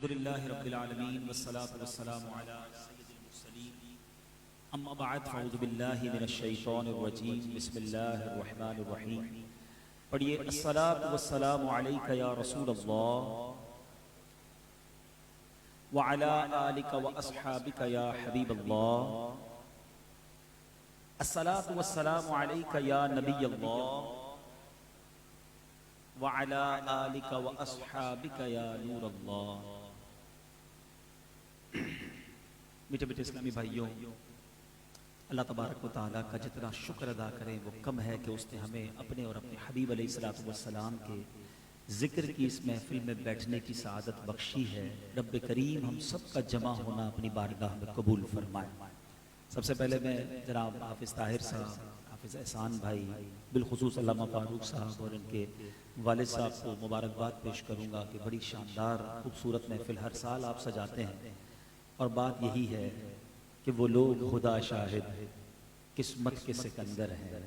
الحمدللہ رب العالمین والصلاة والسلام علی سید المرسلین اما بعد فاعوذ باللہ من الشیطان الرجیم بسم اللہ الرحمن الرحیم پڑھئے الصلاة والسلام علیک یا رسول اللہ وعلی آلک واصحابک یا حبیب اللہ الصلاة والسلام علیک یا نبی اللہ وعلی آلک واصحابک یا نور اللہ۔ میٹھے میٹھے اسلامی بھائیوں، اللہ تبارک و تعالیٰ کا جتنا شکر ادا کریں وہ کم ہے کہ اس نے ہمیں اپنے اور اپنے حبیب علیہ السلام کے ذکر کی اس محفل میں بیٹھنے کی سعادت بخشی ہے۔ رب کریم ہم سب کا جمع ہونا اپنی بارگاہ میں قبول فرمائے۔ سب سے پہلے میں جناب حافظ طاہر صاحب، حافظ احسان بھائی، بالخصوص علامہ فاروق صاحب اور ان کے والد صاحب کو مبارکباد پیش کروں گا کہ بڑی شاندار خوبصورت محفل ہر سال آپ سجاتے ہیں، اور بات یہی ہے کہ وہ لوگ خدا شاہد قسمت کے سکندر ہیں،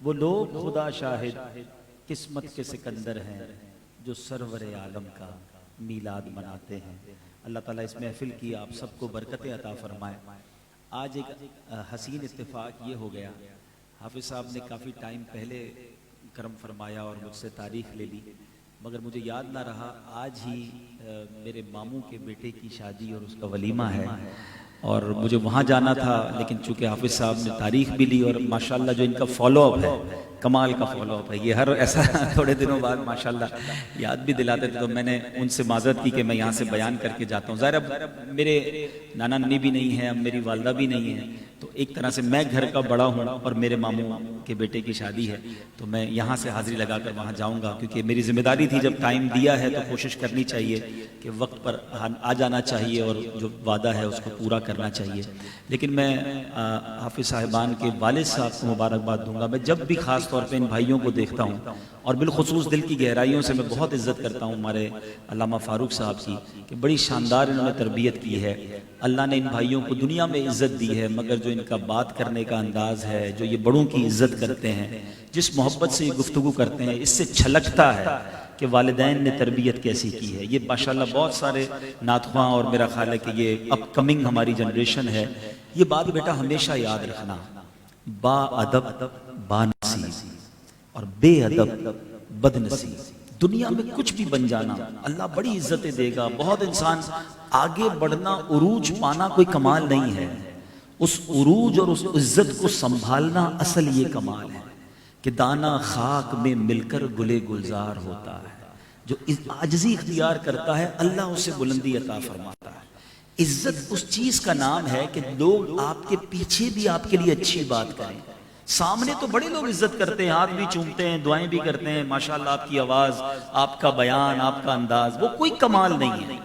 وہ لوگ خدا شاہد قسمت کے سکندر ہیں جو سرور عالم کا میلاد مناتے ہیں۔ اللہ تعالیٰ اس محفل کی آپ سب کو برکت عطا فرمائے۔ آج ایک حسین اتفاق یہ ہو گیا، حافظ صاحب نے کافی ٹائم پہلے کرم فرمایا اور مجھ سے تاریخ لے لی، مگر مجھے یاد نہ رہا آج ہی میرے ماموں کے بیٹے کی شادی اور اس کا ولیمہ ہے، اور مجھے وہاں جانا تھا، لیکن چونکہ حافظ صاحب نے تاریخ بھی لی اور ماشاءاللہ جو ان کا فالو اپ ہے، کمال کا فالو اپ ہے، یہ ہر ایسا تھوڑے دنوں بعد ماشاءاللہ یاد بھی دلاتے تھے، تو میں نے ان سے معذرت کی کہ میں یہاں سے بیان کر کے جاتا ہوں۔ ظاہر اب میرے نانا نانی بھی نہیں ہیں، اب میری والدہ بھی نہیں ہیں، تو ایک طرح سے میں گھر کا بڑا ہوں اور میرے ماموں کے بیٹے کی شادی ہے، تو میں یہاں سے حاضری لگا کر وہاں جاؤں گا، کیونکہ میری ذمہ داری تھی، جب ٹائم دیا ہے تو کوشش کرنی چاہیے کہ وقت پر آ جانا چاہیے اور جو وعدہ ہے اس کو پورا کرنا چاہیے۔ لیکن میں حافظ صاحبان کے والد صاحب کو مبارکباد دوں گا۔ میں جب بھی خاص طور پہ ان بھائیوں کو دیکھتا ہوں، اور بالخصوص دل کی گہرائیوں سے میں بہت عزت کرتا ہوں ہمارے علامہ فاروق صاحب کی، کہ بڑی شاندار انہوں نے تربیت کی ہے۔ اللہ نے ان بھائیوں کو دنیا میں عزت دی ہے، مگر جو ان کا بات کرنے کا انداز ہے، جو یہ بڑوں کی عزت کرتے ہیں، جس محبت سے یہ گفتگو کرتے ہیں، اس سے چھلکتا ہے کہ والدین نے تربیت کیسی کی ہے۔ یہ ماشاءاللہ بہت سارے نعت خواں، اور میرا خیال ہے کہ یہ اپ کمنگ ہماری جنریشن ہے، یہ بات بیٹا ہمیشہ یاد رکھنا، با ادب با نصیب اور بے ادب بد نصیب۔ دنیا میں کچھ بھی بن جانا اللہ بڑی عزتیں دے گا، بہت انسان آگے بڑھنا، عروج پانا کوئی کمال نہیں ہے، اس عروج اور اس عزت کو سنبھالنا اصل یہ کمال ہے کہ دانا خاک میں مل کر گلے گلزار ہوتا ہے۔ جو عاجزی اختیار کرتا ہے اللہ اسے بلندی عطا فرماتا ہے۔ عزت اس چیز کا نام ہے کہ لوگ آپ کے پیچھے بھی آپ کے لیے اچھی بات کریں۔ سامنے تو بڑے لوگ عزت کرتے ہیں، ہاتھ بھی چومتے ہیں، دعائیں بھی کرتے ہیں، ماشاءاللہ آپ کی آواز، آپ کا بیان، آپ کا انداز، وہ کوئی کمال نہیں ہے۔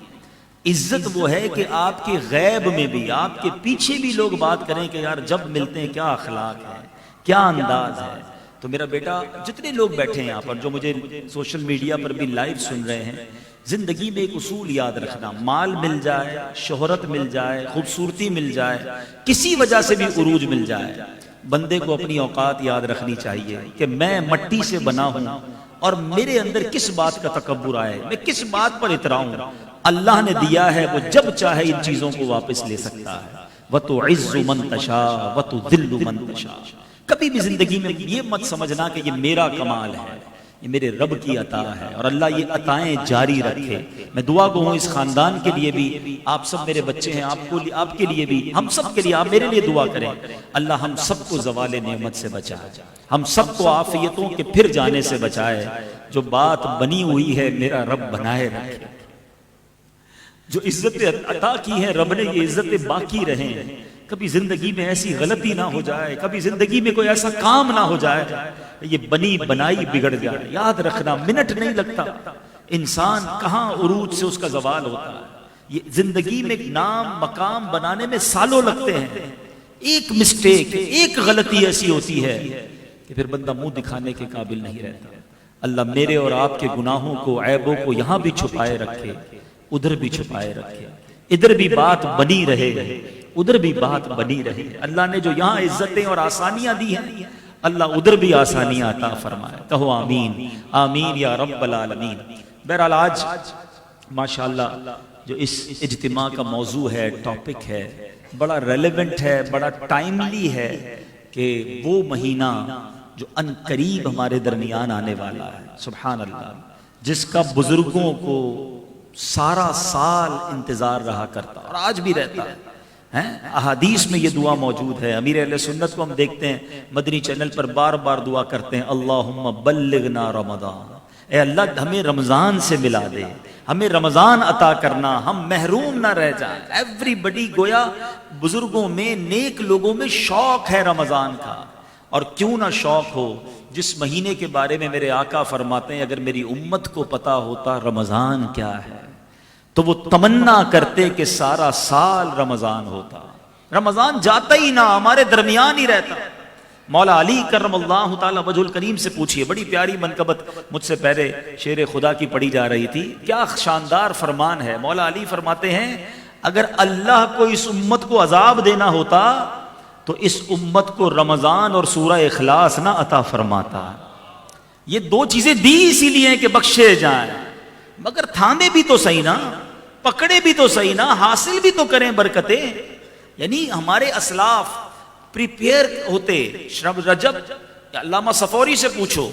عزت وہ ہے کہ آپ کے غیب میں بھی، آپ کے پیچھے بھی لوگ بات کریں کہ یار جب ملتے ہیں کیا اخلاق ہے، کیا انداز ہے۔ تو میرا بیٹا، جتنے لوگ بیٹھے ہیں یہاں پر، جو مجھے سوشل میڈیا پر بھی لائیو سن رہے ہیں، زندگی میں ایک اصول یاد رکھنا، مال مل جائے، شہرت مل جائے، خوبصورتی مل جائے، کسی وجہ سے بھی عروج مل جائے، بندے کو اپنی اوقات یاد رکھنی چاہیے کہ میں مٹی سے بنا ہوں، اور میرے اندر کس بات کا تکبر آئے، میں کس بات پر اتراؤں۔ اللہ نے دیا ہے، وہ جب چاہے ان چیزوں کو واپس لے سکتا ہے۔ وَتُعِزُّ مَن تَشَاءُ وَتُذِلُّ مَن تَشَاءُ۔ کبھی بھی زندگی میں یہ مت سمجھنا کہ یہ میرا کمال ہے، یہ میرے رب کی عطا ہے، اور اللہ یہ عطائیں جاری رکھے۔ میں دعا گو ہوں اس خاندان کے لیے بھی، آپ سب میرے بچے ہیں، آپ کے لیے بھی، ہم سب کے لیے آپ میرے لیے دعا کریں، اللہ ہم سب کو زوال نعمت سے بچائے، ہم سب کو عافیتوں کے پھر جانے سے بچائے۔ جو بات بنی ہوئی ہے میرا رب بنائے رکھے، جو عزتیں عطا کی ہیں رب نے، یہ عزتیں باقی رہیں۔ کبھی زندگی میں ایسی غلطی نہ ہو جائے، کبھی زندگی میں کوئی ایسا کام نہ ہو جائے یہ بنی بنائی بگڑ جائے۔ یاد رکھنا منٹ نہیں لگتا، انسان کہاں عروج سے اس کا زوال ہوتا ہے۔ یہ زندگی میں نام مقام بنانے میں سالوں لگتے ہیں، ایک مسٹیک، ایک غلطی ایسی ہوتی ہے کہ پھر بندہ منہ دکھانے کے قابل نہیں رہتا۔ اللہ میرے اور آپ کے گناہوں کو، عیبوں کو یہاں بھی چھپائے رکھے، ادھر بھی چھپائے رکھے، ادھر بھی بات بنی رہے، ادھر بھی بات بنی رہے۔ اللہ نے جو یہاں عزتیں اور آسانیاں دی ہیں، اللہ ادھر بھی آسانیاں عطا فرمائے۔ کہو آمین، آمین یا رب العالمین۔ بہرحال آج ماشاءاللہ جو اس اجتماع کا موضوع ہے، ٹاپک ہے، بڑا ریلیونٹ ہے، بڑا ٹائملی ہے کہ وہ مہینہ جو ان قریب ہمارے درمیان آنے والا ہے، سبحان اللہ، جس کا بزرگوں کو سارا سال انتظار رہا کرتا اور آج بھی رہتا ہے۔ احادیث میں یہ دعا موجود ہے، امیر اہل سنت کو ہم دیکھتے ہیں مدنی چینل پر بار بار دعا کرتے ہیں، اللہم بلغنا رمضان، اے اللہ ہمیں رمضان سے ملا دے، ہمیں رمضان عطا کرنا، ہم محروم نہ رہ جائیں۔ ایوری بڈی، گویا بزرگوں میں، نیک لوگوں میں شوق ہے رمضان کا، اور کیوں نہ شوق ہو، جس مہینے کے بارے میں میرے آقا فرماتے ہیں اگر میری امت کو پتا ہوتا رمضان کیا ہے تو وہ تمنا کرتے کہ سارا سال رمضان ہوتا۔ رمضان جاتا ہی نہ، ہمارے درمیان ہی رہتا۔ مولا علی کرم اللہ تعالی وجہ الکریم سے پوچھئے، بڑی پیاری منقبت مجھ سے پہلے شیر خدا کی پڑھی جا رہی تھی، کیا شاندار فرمان ہے۔ مولا علی فرماتے ہیں اگر اللہ کو اس امت کو عذاب دینا ہوتا تو اس امت کو رمضان اور سورہ اخلاص نہ عطا فرماتا۔ یہ دو چیزیں دی اسی لیے کہ بخشے جائیں، مگر تھامے بھی تو صحیح نا، پکڑے بھی تو صحیح نا، حاصل بھی تو کریں برکتیں۔ یعنی ہمارے اسلاف پریپیئر ہوتے، رجب، علامہ صفوری سے پوچھو،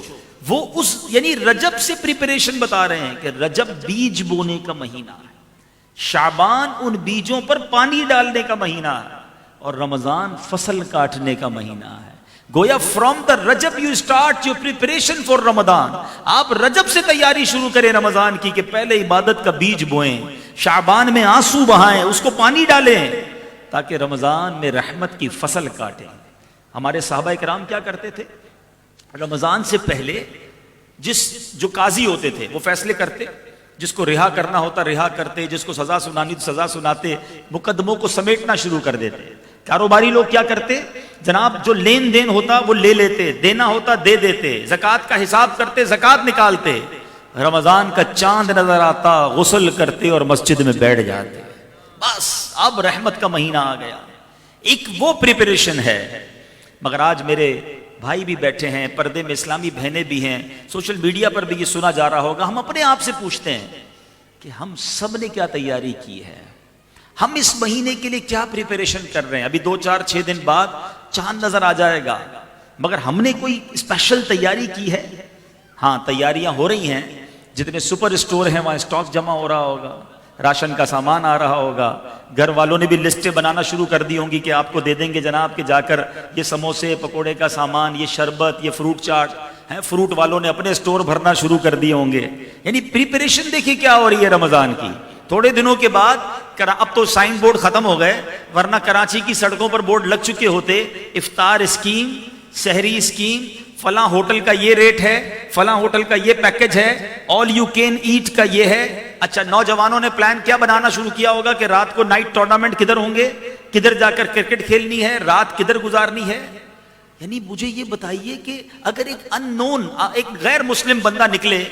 وہ اس یعنی رجب سے پریپریشن بتا رہے ہیں کہ رجب بیج بونے کا مہینہ ہے، شعبان ان بیجوں پر پانی ڈالنے کا مہینہ ہے، اور رمضان فصل کاٹنے کا مہینہ ہے۔ گویا from the Rajab you start your preparation for Ramadan, آپ رجب سے تیاری شروع کریں رمضان کی کہ پہلے عبادت کا بیج بوئیں، شعبان میں آنسو بہائیں، اس کو پانی ڈالیں تاکہ رمضان میں رحمت کی فصل کاٹیں۔ ہمارے صحابہ کرام کیا کرتے تھے؟ رمضان سے پہلے جو قاضی ہوتے تھے وہ فیصلے کرتے، جس کو رہا کرنا ہوتا رہا کرتے، جس کو سزا سنانی تو سزا سناتے، مقدموں کو سمیٹنا شروع کر دیتے۔ کاروباری لوگ کیا کرتے؟ جناب جو لین دین ہوتا وہ لے لیتے، دینا ہوتا دے دیتے، زکوٰۃ کا حساب کرتے، زکوٰۃ نکالتے۔ رمضان کا چاند نظر آتا، غسل کرتے اور مسجد میں بیٹھ جاتے، بس اب رحمت کا مہینہ آ گیا۔ ایک وہ پریپریشن ہے۔ مگر آج میرے بھائی بھی بیٹھے ہیں، پردے میں اسلامی بہنیں بھی ہیں، سوشل میڈیا پر بھی یہ سنا جا رہا ہوگا، ہم اپنے آپ سے پوچھتے ہیں کہ ہم سب نے کیا تیاری کی ہے، ہم اس مہینے کے لیے کیا پریپریشن کر رہے ہیں۔ ابھی 2-4-6 دن بعد چاند نظر آ جائے گا، مگر ہم نے کوئی اسپیشل تیاری کی ہے؟ ہاں تیاریاں ہو رہی ہیں، جتنے سپر اسٹور ہیں وہاں اسٹاک جمع ہو رہا ہوگا، راشن کا سامان آ رہا ہوگا، گھر والوں نے بھی لسٹیں بنانا شروع کر دی ہوں گی کہ آپ کو دے دیں گے جناب کہ جا کر یہ سموسے پکوڑے کا سامان، یہ شربت، یہ فروٹ چاٹ ہے، فروٹ والوں نے اپنے اسٹور بھرنا شروع کر دیے ہوں گے۔ یعنی پریپریشن دیکھیے کیا ہو رہی ہے رمضان کی۔ تھوڑے دنوں کے بعد اب تو سائن بورڈ ختم ہو گئے، ورنہ کراچی کی سڑکوں پر بورڈ لگ چکے ہوتے، افطار اسکیم، سحری اسکیم، فلاں ہوٹل کا یہ ریٹ ہے، فلاں ہوٹل کا یہ پیکج ہے، آل یو کین ایٹ کا یہ ہے۔ اچھا نوجوانوں نے پلان کیا بنانا شروع کیا ہوگا کہ رات کو نائٹ ٹورنامنٹ کدھر ہوں گے، کدھر جا کر کرکٹ کھیلنی ہے، رات کدھر گزارنی ہے۔ یعنی مجھے یہ بتائیے کہ اگر ایک ان نون، ایک غیر مسلم بندہ نکلے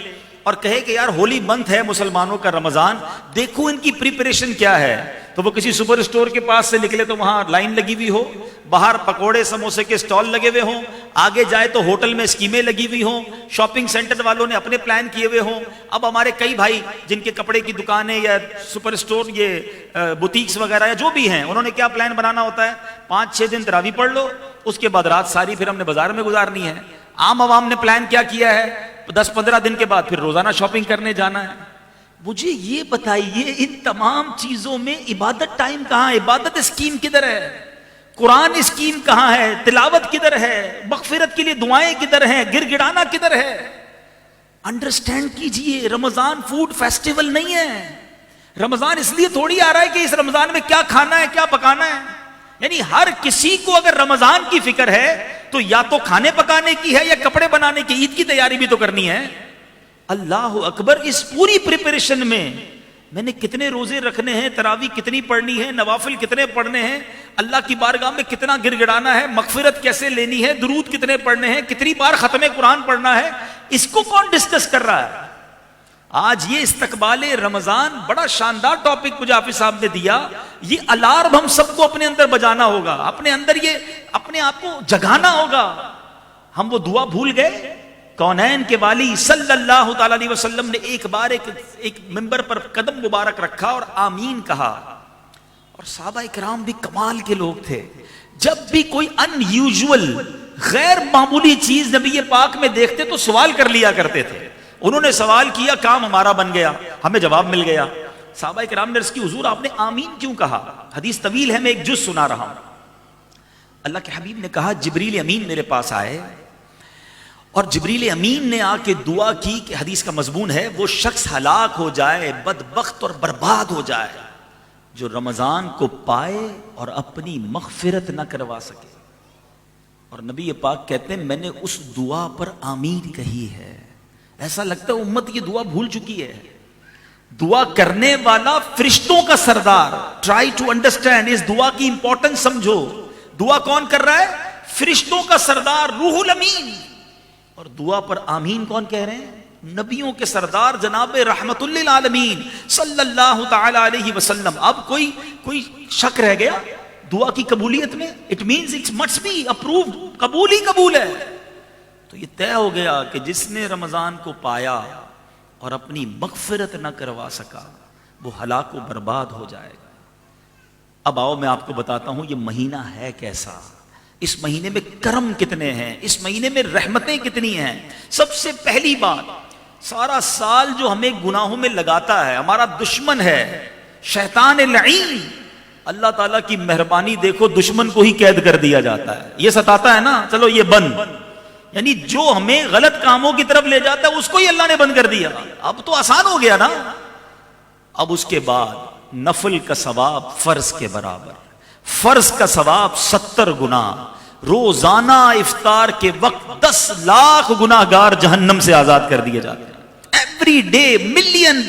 اور کہے کہ یار ہولی منتھ ہے مسلمانوں کا رمضان، دیکھو ان کی پریپریشن کیا ہے، تو وہ کسی سپر اسٹور کے پاس سے نکلے تو وہاں لائن لگی ہوئی ہو، باہر پکوڑے سموسے کے سٹال لگے ہوئے ہوں، آگے جائے تو ہوٹل میں اسکیمیں لگی ہوئی ہوں، شاپنگ سینٹر والوں نے اپنے پلان کیے ہوئے ہوں۔ اب ہمارے کئی بھائی جن کے کپڑے کی دکانیں یا سپر اسٹور، یہ بوتیکس وغیرہ یا جو بھی ہیں، انہوں نے کیا پلان بنانا ہوتا ہے؟ 5-6 دن تراویح پڑھ لو، اس کے بعد رات ساری پھر ہم نے بازار میں گزارنی ہے۔ عام عوام نے پلان کیا کیا ہے؟ 10-15 دن کے بعد پھر روزانہ شاپنگ کرنے جانا ہے۔ مجھے یہ بتائیے ان تمام چیزوں میں عبادت ٹائم کہاں ہے؟ عبادت اسکیم کدھر ہے؟ قرآن اسکیم کہاں ہے؟ تلاوت کدھر ہے؟ مغفرت کے لیے دعائیں کدھر ہیں؟ گر گڑانا کدھر ہے؟ انڈرسٹینڈ کیجئے، رمضان فوڈ فیسٹیول نہیں ہے۔ رمضان اس لیے تھوڑی آ رہا ہے کہ اس رمضان میں کیا کھانا ہے، کیا پکانا ہے۔ یعنی ہر کسی کو اگر رمضان کی فکر ہے تو یا تو کھانے پکانے کی ہے یا کپڑے بنانے کی، عید کی تیاری بھی تو کرنی ہے۔ اللہ اکبر، اس پوری پریپریشن میں میں نے کتنے روزے رکھنے ہیں، تراویح کتنی پڑھنی ہے، نوافل کتنے پڑھنے ہیں، اللہ کی بارگاہ میں کتنا گر گڑانا ہے، مغفرت کیسے لینی ہے، درود کتنے پڑھنے ہیں، کتنی بار ختم قرآن پڑھنا ہے، اس کو کون ڈسکس کر رہا ہے؟ آج یہ استقبال رمضان بڑا شاندار ٹاپک مجھے حافظ صاحب نے دیا۔ یہ الارم ہم سب کو اپنے اندر بجانا ہوگا، اپنے اندر یہ اپنے آپ کو جگانا ہوگا۔ ہم وہ دعا بھول گئے کونین کے والی صلی اللہ تعالی علیہ وسلم نے ایک بار ایک منبر پر قدم مبارک رکھا اور آمین کہا. اور صحابہ اکرام بھی کمال کے لوگ تھے. جب بھی کوئی ان یوزول غیر معمولی چیز نبی پاک میں دیکھتے تو سوال کر لیا کرتے تھے. انہوں نے سوال کیا, کام ہمارا بن گیا, ہمیں جواب مل گیا. صحابہ اکرام نے عرض کی حضور آپ نے آمین کیوں کہا؟ حدیث طویل ہے, میں ایک جز سنا رہا ہوں. اللہ کے حبیب نے کہا جبریل امین میرے پاس آئے اور جبریل امین نے آ کے دعا کی کہ حدیث کا مضمون ہے وہ شخص ہلاک ہو جائے, بدبخت اور برباد ہو جائے جو رمضان کو پائے اور اپنی مغفرت نہ کروا سکے. اور نبی پاک کہتے ہیں میں نے اس دعا پر آمین کہی ہے. ایسا لگتا ہے امت یہ دعا بھول چکی ہے. دعا کرنے والا فرشتوں کا سردار. ٹرائی ٹو انڈرسٹینڈ اس دعا کی امپورٹنس سمجھو. دعا کون کر رہا ہے؟ فرشتوں کا سردار روح الامین. اور دعا پر آمین کون کہہ رہے ہیں؟ نبیوں کے سردار جناب رحمت للعالمین صلی اللہ تعالی علیہ وسلم. اب کوئی شک رہ گیا دعا کی قبولیت میں؟ It means it must be approved. قبول ہی قبول ہے. تو یہ طے ہو گیا کہ جس نے رمضان کو پایا اور اپنی مغفرت نہ کروا سکا وہ ہلاک و برباد ہو جائے گا. اب آؤ میں آپ کو بتاتا ہوں یہ مہینہ ہے کیسا, اس مہینے میں کرم کتنے ہیں, اس مہینے میں رحمتیں کتنی ہیں. سب سے پہلی بات, سارا سال جو ہمیں گناہوں میں لگاتا ہے ہمارا دشمن ہے شیطان لعین. اللہ تعالیٰ کی مہربانی دیکھو, دشمن کو ہی قید کر دیا جاتا ہے. یہ ستاتا ہے نا, چلو یہ بند, یعنی جو ہمیں غلط کاموں کی طرف لے جاتا ہے اس کو ہی اللہ نے بند کر دیا. اب تو آسان ہو گیا نا. اب اس کے بعد نفل کا ثواب فرض کے برابر, فرض کا ثواب 70 گنا. روزانہ افطار کے وقت 10 لاکھ گناہگار جہنم سے آزاد کر دیے جاتے ہیں. Every day million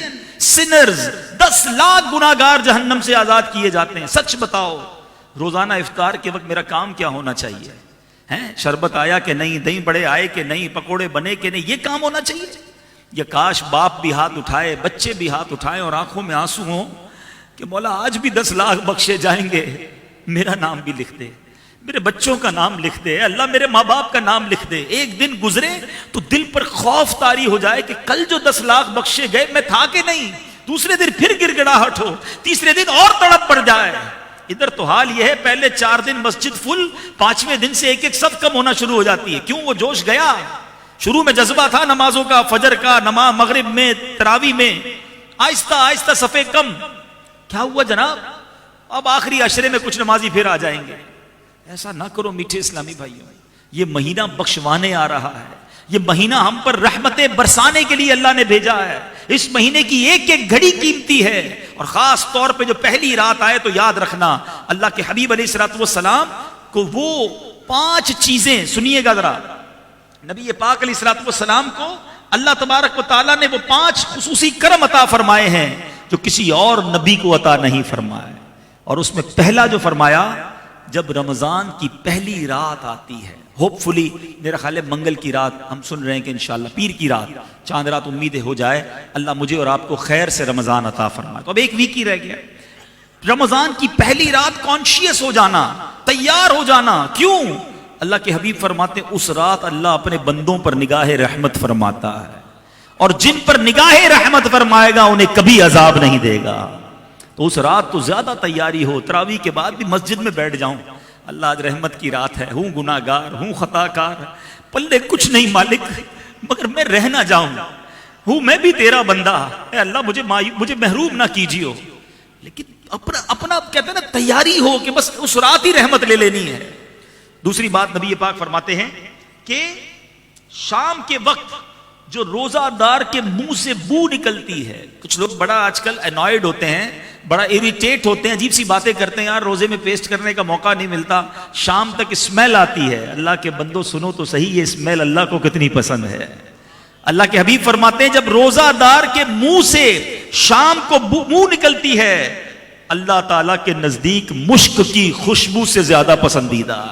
sinners, 10 lakh گناہگار جہنم سے آزاد کیے جاتے ہیں. سچ بتاؤ روزانہ افطار کے وقت میرا کام کیا ہونا چاہیے؟ شربت آیا کہ نہیں, دہی بڑے آئے کہ نہیں, پکوڑے بنے کہ نہیں, یہ کام ہونا چاہیے. یہ کاش باپ بھی ہاتھ اٹھائے, بچے بھی ہاتھ اٹھائے اور آنکھوں میں آنسو ہوں کہ مولا آج بھی 10 لاکھ بخشے جائیں گے, میرا نام بھی لکھ دے, میرے بچوں کا نام لکھ دے, اللہ میرے ماں باپ کا نام لکھ دے. ایک دن گزرے تو دل پر خوف طاری ہو جائے کہ کل جو 10 لاکھ بخشے گئے میں تھا کہ نہیں. دوسرے دن پھر گڑ گڑاہٹ ہو, تیسرے دن اور تڑپ پڑ جائے. ادھر تو حال یہ ہے پہلے 4 دن مسجد فل, 5ویں دن سے ایک صف کم ہونا شروع ہو جاتی ہے. کیوں؟ وہ جوش گیا. شروع میں جذبہ تھا نمازوں کا, فجر کا, نماز مغرب میں, تراویح میں, آہستہ آہستہ صفے کم. کیا ہوا جناب؟ اب آخری عشرے میں کچھ نمازی پھر آ جائیں گے. ایسا نہ کرو میٹھے اسلامی بھائیوں. یہ مہینہ بخشوانے آ رہا ہے, یہ مہینہ ہم پر رحمتیں برسانے کے لیے اللہ نے بھیجا ہے. اس مہینے کی ایک ایک گھڑی قیمتی ہے. اور خاص طور پہ جو پہلی رات آئے تو یاد رکھنا اللہ کے حبیب علیہ الصلوۃ والسلام کو وہ 5 چیزیں, سنیے گا ذرا, نبی پاک علیہ الصلوۃ والسلام کو اللہ تبارک و تعالیٰ نے وہ 5 خصوصی کرم عطا فرمائے ہیں جو کسی اور نبی کو عطا نہیں فرمائے. اور اس میں پہلا جو فرمایا, جب رمضان کی پہلی رات آتی ہے, ہوپ فلی میرا خیال ہے منگل کی رات ہم سن رہے ہیں کہ انشاءاللہ پیر کی رات, چاند رات امید ہو جائے, اللہ مجھے اور آپ کو خیر سے رمضان عطا فرمائے. تو اب ایک ویک ہی رہ گیا. رمضان کی پہلی رات کانشیس ہو جانا, تیار ہو جانا. کیوں؟ اللہ کے حبیب فرماتے ہیں اس رات اللہ اپنے بندوں پر نگاہ رحمت فرماتا ہے, اور جن پر نگاہ رحمت فرمائے گا انہیں کبھی عذاب نہیں دے گا. تو اس رات تو زیادہ تیاری ہو. تراویح کے بعد بھی مسجد میں بیٹھ جاؤں, اللہ آج رحمت کی رات ہے, ہوں گناہ گار, ہوں خطا کار, پلے کچھ نہیں مالک, مگر میں رہ نہ جاؤں, ہوں میں بھی تیرا بندہ, اے اللہ مجھے محروم نہ کیجیے. لیکن اپنا کہتے ہیں نا تیاری ہو کہ بس اس رات ہی رحمت لے لینی ہے. دوسری بات نبی پاک فرماتے ہیں کہ شام کے وقت جو روزہ دار کے منہ سے بو نکلتی ہے, کچھ لوگ بڑا آج کل انوائڈ ہوتے ہیں, بڑا اریٹیٹ ہوتے ہیں, عجیب سی باتیں کرتے ہیں, یار روزے میں پیسٹ کرنے کا موقع نہیں ملتا, شام تک اسمیل آتی ہے. اللہ کے بندوں سنو تو صحیح, یہ اسمیل اللہ کو کتنی پسند ہے. اللہ کے حبیب فرماتے ہیں جب روزہ دار کے منہ سے شام کو منہ نکلتی ہے, اللہ تعالیٰ کے نزدیک مشک کی خوشبو سے زیادہ پسندیدہ.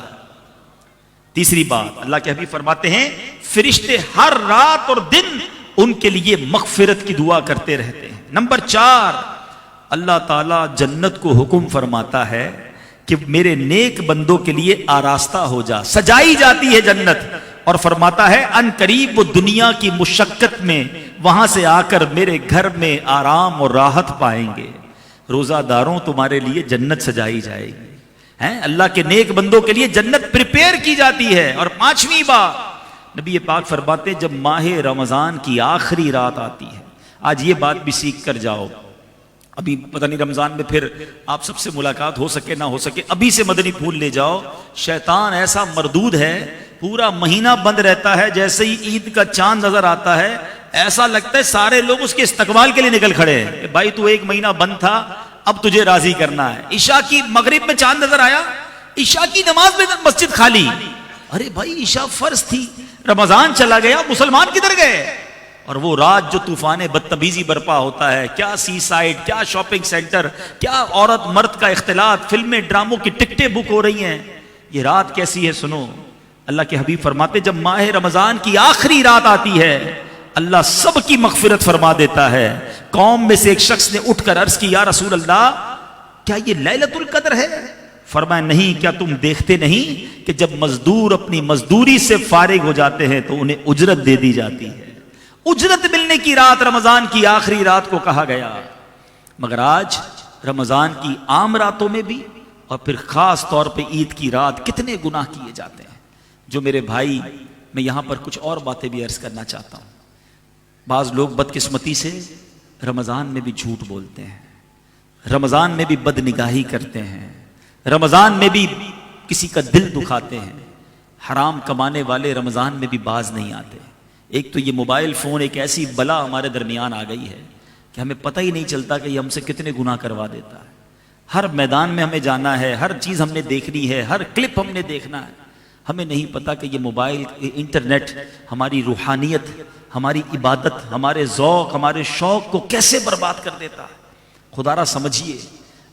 تیسری بات اللہ کے حبیب فرماتے ہیں فرشتے ہر رات اور دن ان کے لیے مغفرت کی دعا کرتے رہتے ہیں. نمبر 4, اللہ تعالیٰ جنت کو حکم فرماتا ہے کہ میرے نیک بندوں کے لیے آراستہ ہو جا, سجائی جاتی ہے جنت. اور فرماتا ہے ان قریب وہ دنیا کی مشقت میں وہاں سے آ کر میرے گھر میں آرام اور راحت پائیں گے. روزہ داروں تمہارے لیے جنت سجائی جائے گی. اللہ کے نیک بندوں کے لیے جنت پریپیئر کی جاتی ہے. اور 5ویں بات نبی پاک فرماتے جب ماہ رمضان کی آخری رات آتی ہے, آج یہ بات بھی سیکھ کر جاؤ, ابھی پتہ نہیں رمضان میں پھر آپ سب سے ملاقات ہو سکے نہ ہو سکے, ابھی سے مدنی پھول لے جاؤ. شیطان ایسا مردود ہے, پورا مہینہ بند رہتا ہے, جیسے ہی عید کا چاند نظر آتا ہے ایسا لگتا ہے سارے لوگ اس کے استقبال کے لیے نکل کھڑے ہیں کہ بھائی تو 1 مہینہ بند تھا, اب تجھے راضی کرنا ہے. عشاء کی مغرب میں چاند نظر آیا, عشاء کی نماز میں مسجد خالی. ارے بھائی عشاء فرض تھی, رمضان چلا گیا, مسلمان کدھر گئے؟ اور وہ رات جو طوفان بدتمیزی برپا ہوتا ہے, کیا سی سائڈ, کیا شاپنگ سینٹر, کیا عورت مرد کا اختلاط, فلمیں ڈراموں کی ٹکٹیں بک ہو رہی ہیں. یہ رات کیسی ہے سنو. اللہ کے حبیب فرماتے جب ماہ رمضان کی آخری رات آتی ہے اللہ سب کی مغفرت فرما دیتا ہے. قوم میں سے ایک شخص نے اٹھ کر عرض کی یا رسول اللہ کیا یہ لیلۃ القدر ہے؟ فرمایا نہیں, کیا تم دیکھتے نہیں کہ جب مزدور اپنی مزدوری سے فارغ ہو جاتے ہیں تو انہیں اجرت دے دی جاتی ہے. اجرت ملنے کی رات رمضان کی آخری رات کو کہا گیا. مگر آج رمضان کی عام راتوں میں بھی اور پھر خاص طور پہ عید کی رات کتنے گناہ کیے جاتے ہیں. جو میرے بھائی, میں یہاں پر کچھ اور باتیں بھی عرض کرنا چاہتا ہوں. بعض لوگ بدقسمتی سے رمضان میں بھی جھوٹ بولتے ہیں, رمضان میں بھی بد نگاہی کرتے ہیں, رمضان میں بھی کسی کا دل دکھاتے ہیں. حرام کمانے والے رمضان میں بھی باز نہیں آتے. ایک تو یہ موبائل فون ایک ایسی بلا ہمارے درمیان آ گئی ہے کہ ہمیں پتہ ہی نہیں چلتا کہ یہ ہم سے کتنے گناہ کروا دیتا ہے. ہر میدان میں ہمیں جانا ہے, ہر چیز ہم نے دیکھنی ہے, ہر کلپ ہم نے دیکھنا ہے. ہمیں نہیں پتا کہ یہ موبائل, انٹرنیٹ ہماری روحانیت, ہماری عبادت, ہمارے ذوق, ہمارے شوق کو کیسے برباد کر دیتا ہے. خدا را سمجھیے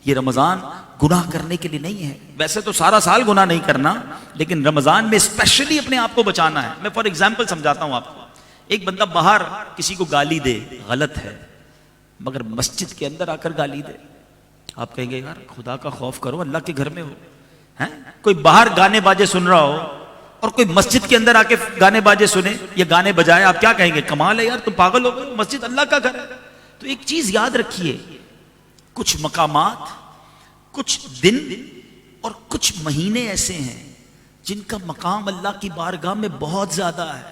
یہ رمضان گناہ کرنے کے لیے نہیں ہے. ویسے تو سارا سال گناہ نہیں کرنا, لیکن رمضان میں اسپیشلی اپنے آپ کو بچانا ہے. میں فار ایگزامپل سمجھاتا ہوں آپ کو. ایک بندہ باہر کسی کو گالی دے, غلط ہے, مگر مسجد کے اندر آ کر گالی دے. آپ کہیں گے یار خدا کا خوف کرو, اللہ کے گھر میں ہو. کوئی باہر گانے باجے سن رہا ہو اور کوئی مسجد کے اندر آ کے گانے باجے سنے یا گانے بجائے, آپ کیا کہیں گے؟ کمال ہے یار, تم پاگل ہو گئے, مسجد اللہ کا گھر ہے. تو ایک چیز یاد رکھیے, کچھ مقامات, کچھ دن اور کچھ مہینے ایسے ہیں جن کا مقام اللہ کی بارگاہ میں بہت زیادہ ہے.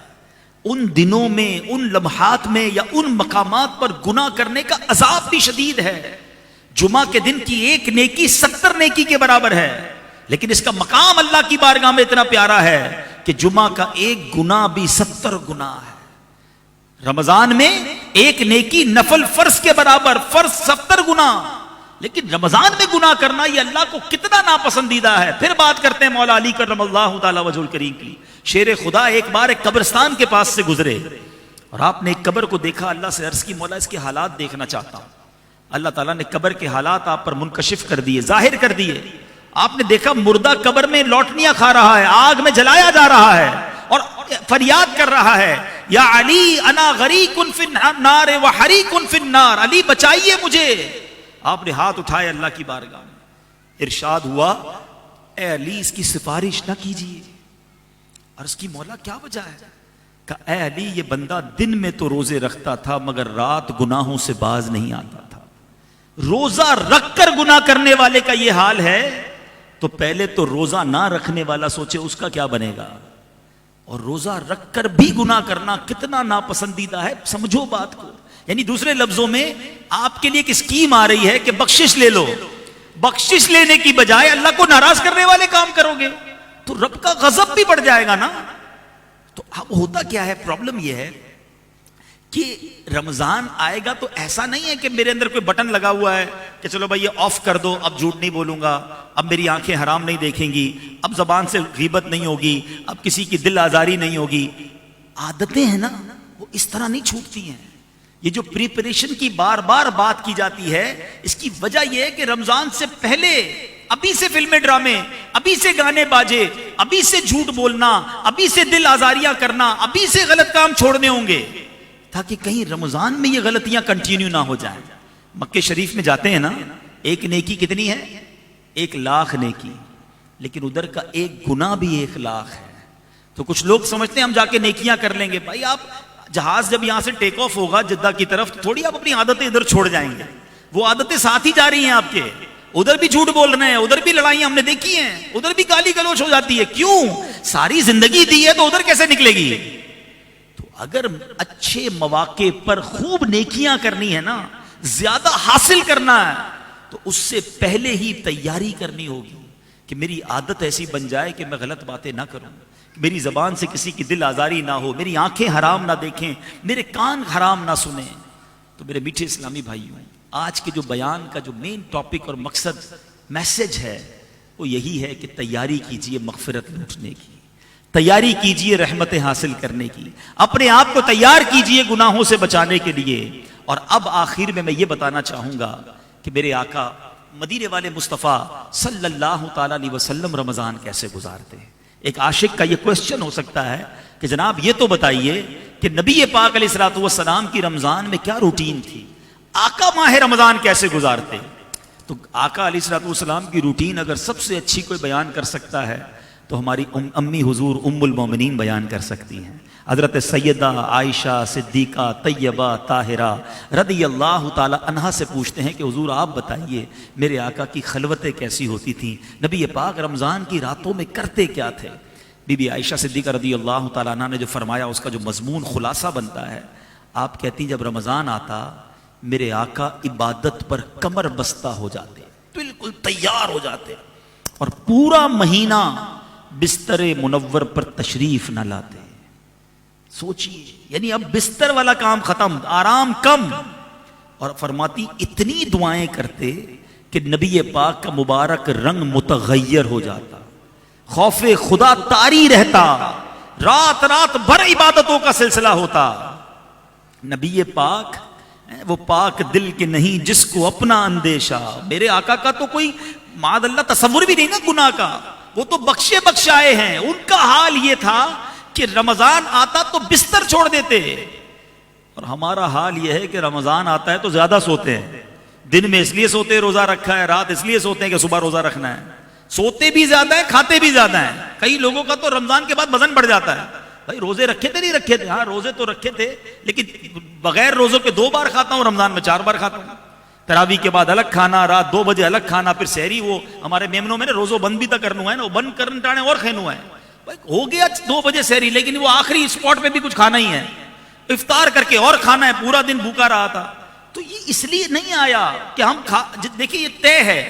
ان دنوں میں, ان لمحات میں یا ان مقامات پر گناہ کرنے کا عذاب بھی شدید ہے. جمعہ کے دن کی 1 نیکی 70 نیکی کے برابر ہے, لیکن اس کا مقام اللہ کی بارگاہ میں اتنا پیارا ہے کہ جمعہ کا 1 گناہ بھی 70 گناہ ہے. رمضان میں 1 نیکی نفل فرض کے برابر, فرض 70 گناہ. لیکن رمضان میں گناہ کرنا یہ اللہ کو کتنا ناپسندیدہ ہے. پھر بات کرتے ہیں مولا علی کرم اللہ تعالی وجہ الکریم کی. شیر خدا ایک بار ایک قبرستان کے پاس سے گزرے اور آپ نے ایک قبر کو دیکھا. اللہ سے عرض کی مولا اس کے حالات دیکھنا چاہتا ہوں. اللہ تعالیٰ نے قبر کے حالات آپ پر منکشف کر دیے, ظاہر کر دیے. آپ نے دیکھا مردہ قبر میں لوٹنیاں کھا رہا ہے, آگ میں جلایا جا رہا ہے اور فریاد کر رہا ہے یا علی انا غریق فی النار وحریق فی النار, علی بچائیے مجھے. آپ نے ہاتھ اٹھائے اللہ کی بارگاہ میں, ارشاد ہوا اے علی اس کی سفارش نہ کیجیے. عرض کی مولا کیا وجہ ہے؟ کہا اے علی یہ بندہ دن میں تو روزے رکھتا تھا مگر رات گناہوں سے باز نہیں آتا تھا. روزہ رکھ کر گناہ کرنے والے کا یہ حال ہے تو پہلے تو روزہ نہ رکھنے والا سوچے اس کا کیا بنے گا. اور روزہ رکھ کر بھی گناہ کرنا کتنا ناپسندیدہ ہے, سمجھو بات کو. یعنی دوسرے لفظوں میں آپ کے لیے ایک اسکیم آ رہی ہے کہ بخشش لے لو. بخشش لینے کی بجائے اللہ کو ناراض کرنے والے کام کرو گے تو رب کا غضب بھی بڑھ جائے گا نا. تو اب ہوتا کیا ہے, پرابلم یہ ہے کہ رمضان آئے گا تو ایسا نہیں ہے کہ میرے اندر کوئی بٹن لگا ہوا ہے کہ چلو بھائی یہ آف کر دو, اب جھوٹ نہیں بولوں گا, اب میری آنکھیں حرام نہیں دیکھیں گی, اب زبان سے غیبت نہیں ہوگی, اب کسی کی دل آزاری نہیں ہوگی. عادتیں ہیں نا وہ اس طرح نہیں چھوٹتی ہیں. یہ جو پریپریشن کی بار بار بات کی جاتی ہے اس کی وجہ یہ ہے کہ رمضان سے پہلے ابھی سے فلمیں ڈرامے, ابھی سے گانے باجے, ابھی سے جھوٹ بولنا, ابھی سے دل آزاریاں کرنا, ابھی سے غلط کام چھوڑنے ہوں گے تاکہ کہیں رمضان میں یہ غلطیاں کنٹینیو نہ ہو جائیں. مکہ شریف میں جاتے ہیں نا, 1 نیکی کتنی ہے؟ 1 لاکھ نیکی, لیکن ادھر کا 1 گناہ بھی 1 لاکھ ہے. تو کچھ لوگ سمجھتے ہیں ہم جا کے نیکیاں کر لیں گے. بھائی آپ جہاز جب یہاں سے ٹیک آف ہوگا جدہ کی طرف تو تھوڑی آپ اپنی عادتیں ادھر چھوڑ جائیں گے. وہ عادتیں ساتھ ہی جا رہی ہیں آپ کے. ادھر بھی جھوٹ بول رہے ہیں, ادھر بھی لڑائیاں ہم نے دیکھی ہیں, ادھر بھی گالی گلوچ ہو جاتی ہے. کیوں؟ ساری زندگی دی ہے تو ادھر کیسے نکلے گی؟ تو اگر اچھے مواقع پر خوب نیکیاں کرنی ہے نا, زیادہ حاصل کرنا ہے, تو اس سے پہلے ہی تیاری کرنی ہوگی کہ میری عادت ایسی بن جائے کہ میں غلط باتیں نہ کروں, میری زبان سے کسی کی دل آزاری نہ ہو, میری آنکھیں حرام نہ دیکھیں, میرے کان حرام نہ سنیں. تو میرے میٹھے اسلامی بھائیوں, آج کے جو بیان کا جو مین ٹاپک اور مقصد میسج ہے وہ یہی ہے کہ تیاری کیجئے مغفرت لوٹنے کی, تیاری کیجئے رحمتیں حاصل کرنے کی, اپنے آپ کو تیار کیجئے گناہوں سے بچانے کے لیے. اور اب آخر میں یہ بتانا چاہوں گا کہ میرے آقا مدینے والے مصطفیٰ صلی اللہ تعالیٰ علیہ وسلم رمضان کیسے گزارتے ہیں. ایک عاشق کا یہ کوسچن ہو سکتا ہے کہ جناب یہ تو بتائیے کہ نبی پاک علیہ الصلوۃ والسلام کی رمضان میں کیا روٹین تھی, آقا ماہ رمضان کیسے گزارتے. تو آقا علیہ الصلوۃ والسلام کی روٹین اگر سب سے اچھی کوئی بیان کر سکتا ہے تو ہماری امی حضور ام المومنین بیان کر سکتی ہیں. حضرت سیدہ عائشہ صدیقہ طیبہ طاہرہ رضی اللہ تعالی عنہا سے پوچھتے ہیں کہ حضور آپ بتائیے میرے آقا کی خلوتیں کیسی ہوتی تھیں, نبی پاک رمضان کی راتوں میں کرتے کیا تھے. بی بی عائشہ صدیقہ رضی اللہ تعالیٰ عنہ نے جو فرمایا اس کا جو مضمون خلاصہ بنتا ہے, آپ کہتی جب رمضان آتا میرے آقا عبادت پر کمر بستہ ہو جاتے, بالکل تیار ہو جاتے, اور پورا مہینہ بستر منور پر تشریف نہ لاتے. سوچیے, یعنی اب بستر والا کام ختم, آرام کم. اور فرماتی اتنی دعائیں کرتے کہ نبی پاک کا مبارک رنگ متغیر ہو جاتا, خوف خدا طاری رہتا, رات رات بھر عبادتوں کا سلسلہ ہوتا. نبی پاک وہ پاک دل کے نہیں جس کو اپنا اندیشہ. میرے آقا کا تو کوئی معاذ اللہ تصور بھی نہیں نا گناہ کا, وہ تو بخشے بخشائے ہیں. ان کا حال یہ تھا کہ رمضان آتا تو بستر چھوڑ دیتے, اور ہمارا حال یہ ہے کہ رمضان آتا ہے تو زیادہ سوتے ہیں. دن میں اس لیے سوتے ہیں روزہ رکھا ہے, رات اس لیے سوتے ہیں کہ صبح روزہ رکھنا ہے. سوتے بھی زیادہ ہیں, کھاتے بھی زیادہ ہیں. کئی لوگوں کا تو رمضان کے بعد وزن بڑھ جاتا ہے. بھائی روزے رکھے تھے نہیں رکھے تھے؟ ہاں روزے تو رکھے تھے, لیکن بغیر روزوں کے 2 بار کھاتا ہوں, رمضان میں 4 بار کھاتا ہوں. تراویح کے بعد الگ کھانا, رات 2 بجے الگ کھانا, پھر سحری وہ ہمارے میمنوں میں روزو بند بھی تک کرنا ہے نا, وہ بند کرنے ٹانے اور کھینو ہے. ہو گیا 2 بجے سحری, لیکن وہ آخری اسپاٹ پہ بھی کچھ کھانا ہی ہے, افطار کر کے اور کھانا ہے, پورا دن بھوکا رہا تھا. تو یہ اس لیے نہیں آیا کہ ہم دیکھیں یہ طے ہے,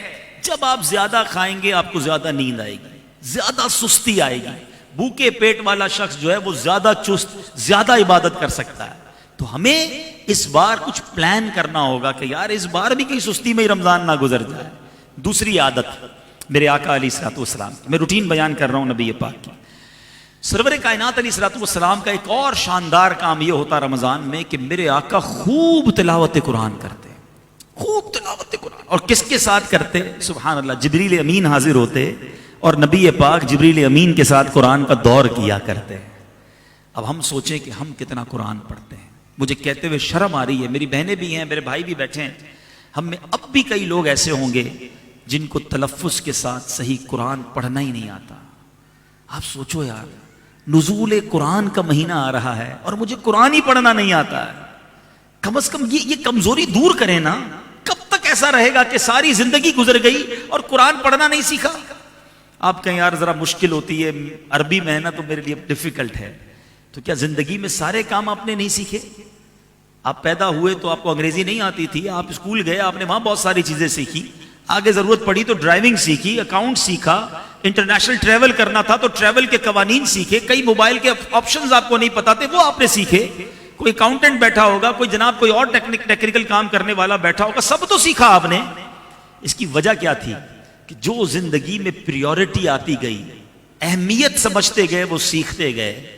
جب آپ زیادہ کھائیں گے آپ کو زیادہ نیند آئے گی, زیادہ سستی آئے گی. بھوکے پیٹ والا شخص جو ہے وہ زیادہ چست, زیادہ عبادت کر سکتا ہے. تو ہمیں اس بار کچھ پلان کرنا ہوگا کہ یار اس بار بھی کہیں سستی میں ہی رمضان نہ گزر جائے. دوسری عادت میرے آقا علیہ الصلوۃ والسلام کی, میں روٹین بیان کر رہا ہوں نبی پاک کی. سرور کائنات علیہ الصلوۃ والسلام کا ایک اور شاندار کام یہ ہوتا رمضان میں کہ میرے آقا خوب تلاوت قرآن کرتے, خوب تلاوت قرآن. اور کس کے ساتھ کرتے؟ سبحان اللہ, جبریل امین حاضر ہوتے اور نبی پاک جبریل امین کے ساتھ قرآن کا دور کیا کرتے. اب ہم سوچیں کہ ہم کتنا قرآن پڑھتے ہیں. مجھے کہتے ہوئے شرم آ رہی ہے, میری بہنیں بھی ہیں, میرے بھائی بھی بیٹھے ہیں, ہم میں اب بھی کئی لوگ ایسے ہوں گے جن کو تلفظ کے ساتھ صحیح قرآن پڑھنا ہی نہیں آتا. آپ سوچو یار, نزول قرآن کا مہینہ آ رہا ہے اور مجھے قرآن ہی پڑھنا نہیں آتا ہے. کم از کم یہ کمزوری دور کریں نا. کب تک ایسا رہے گا کہ ساری زندگی گزر گئی اور قرآن پڑھنا نہیں سیکھا؟ آپ کہیں یار ذرا مشکل ہوتی ہے, عربی میں ہے نا تو میرے لیے ڈیفیکلٹ ہے. تو کیا زندگی میں سارے کام آپ نے نہیں سیکھے؟ آپ پیدا ہوئے تو آپ کو انگریزی نہیں آتی تھی, آپ اسکول گئے, آپ نے وہاں بہت ساری چیزیں سیکھی, آگے ضرورت پڑی تو ڈرائیونگ سیکھی, اکاؤنٹ سیکھا, انٹرنیشنل ٹریول کرنا تھا تو ٹریول کے قوانین سیکھے, کئی موبائل کے آپشنز آپ کو نہیں پتا تھے وہ آپ نے سیکھے, کوئی اکاؤنٹنٹ بیٹھا ہوگا, کوئی جناب کوئی اور ٹیکنیکل کام کرنے والا بیٹھا ہوگا, سب تو سیکھا آپ نے. اس کی وجہ کیا تھی کہ جو زندگی میں پریورٹی آتی گئی, اہمیت سمجھتے گئے, وہ سیکھتے گئے.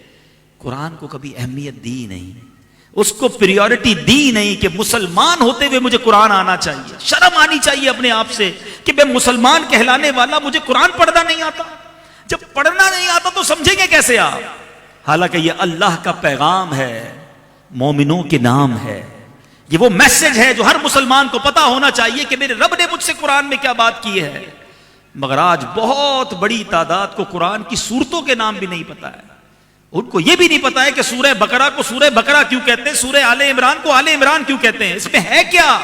قرآن کو کبھی اہمیت دی نہیں, اس کو پریورٹی دی نہیں کہ مسلمان ہوتے ہوئے مجھے قرآن آنا چاہیے. شرم آنی چاہیے اپنے آپ سے کہ میں مسلمان کہلانے والا, مجھے قرآن پڑھنا نہیں آتا. جب پڑھنا نہیں آتا تو سمجھیں گے کیسے آپ؟ حالانکہ یہ اللہ کا پیغام ہے, مومنوں کے نام ہے, یہ وہ میسج ہے جو ہر مسلمان کو پتا ہونا چاہیے کہ میرے رب نے مجھ سے قرآن میں کیا بات کی ہے. مگر آج بہت بڑی تعداد کو قرآن کی سورتوں کے نام بھی نہیں پتا ہے. ان کو یہ بھی نہیں پتا ہے کہ سورہ بقرہ کو سورہ بقرہ کیوں کہتے ہیں, سورہ آل عمران کو آل عمران کیوں کہتے ہیں, اس میں ہے کیا.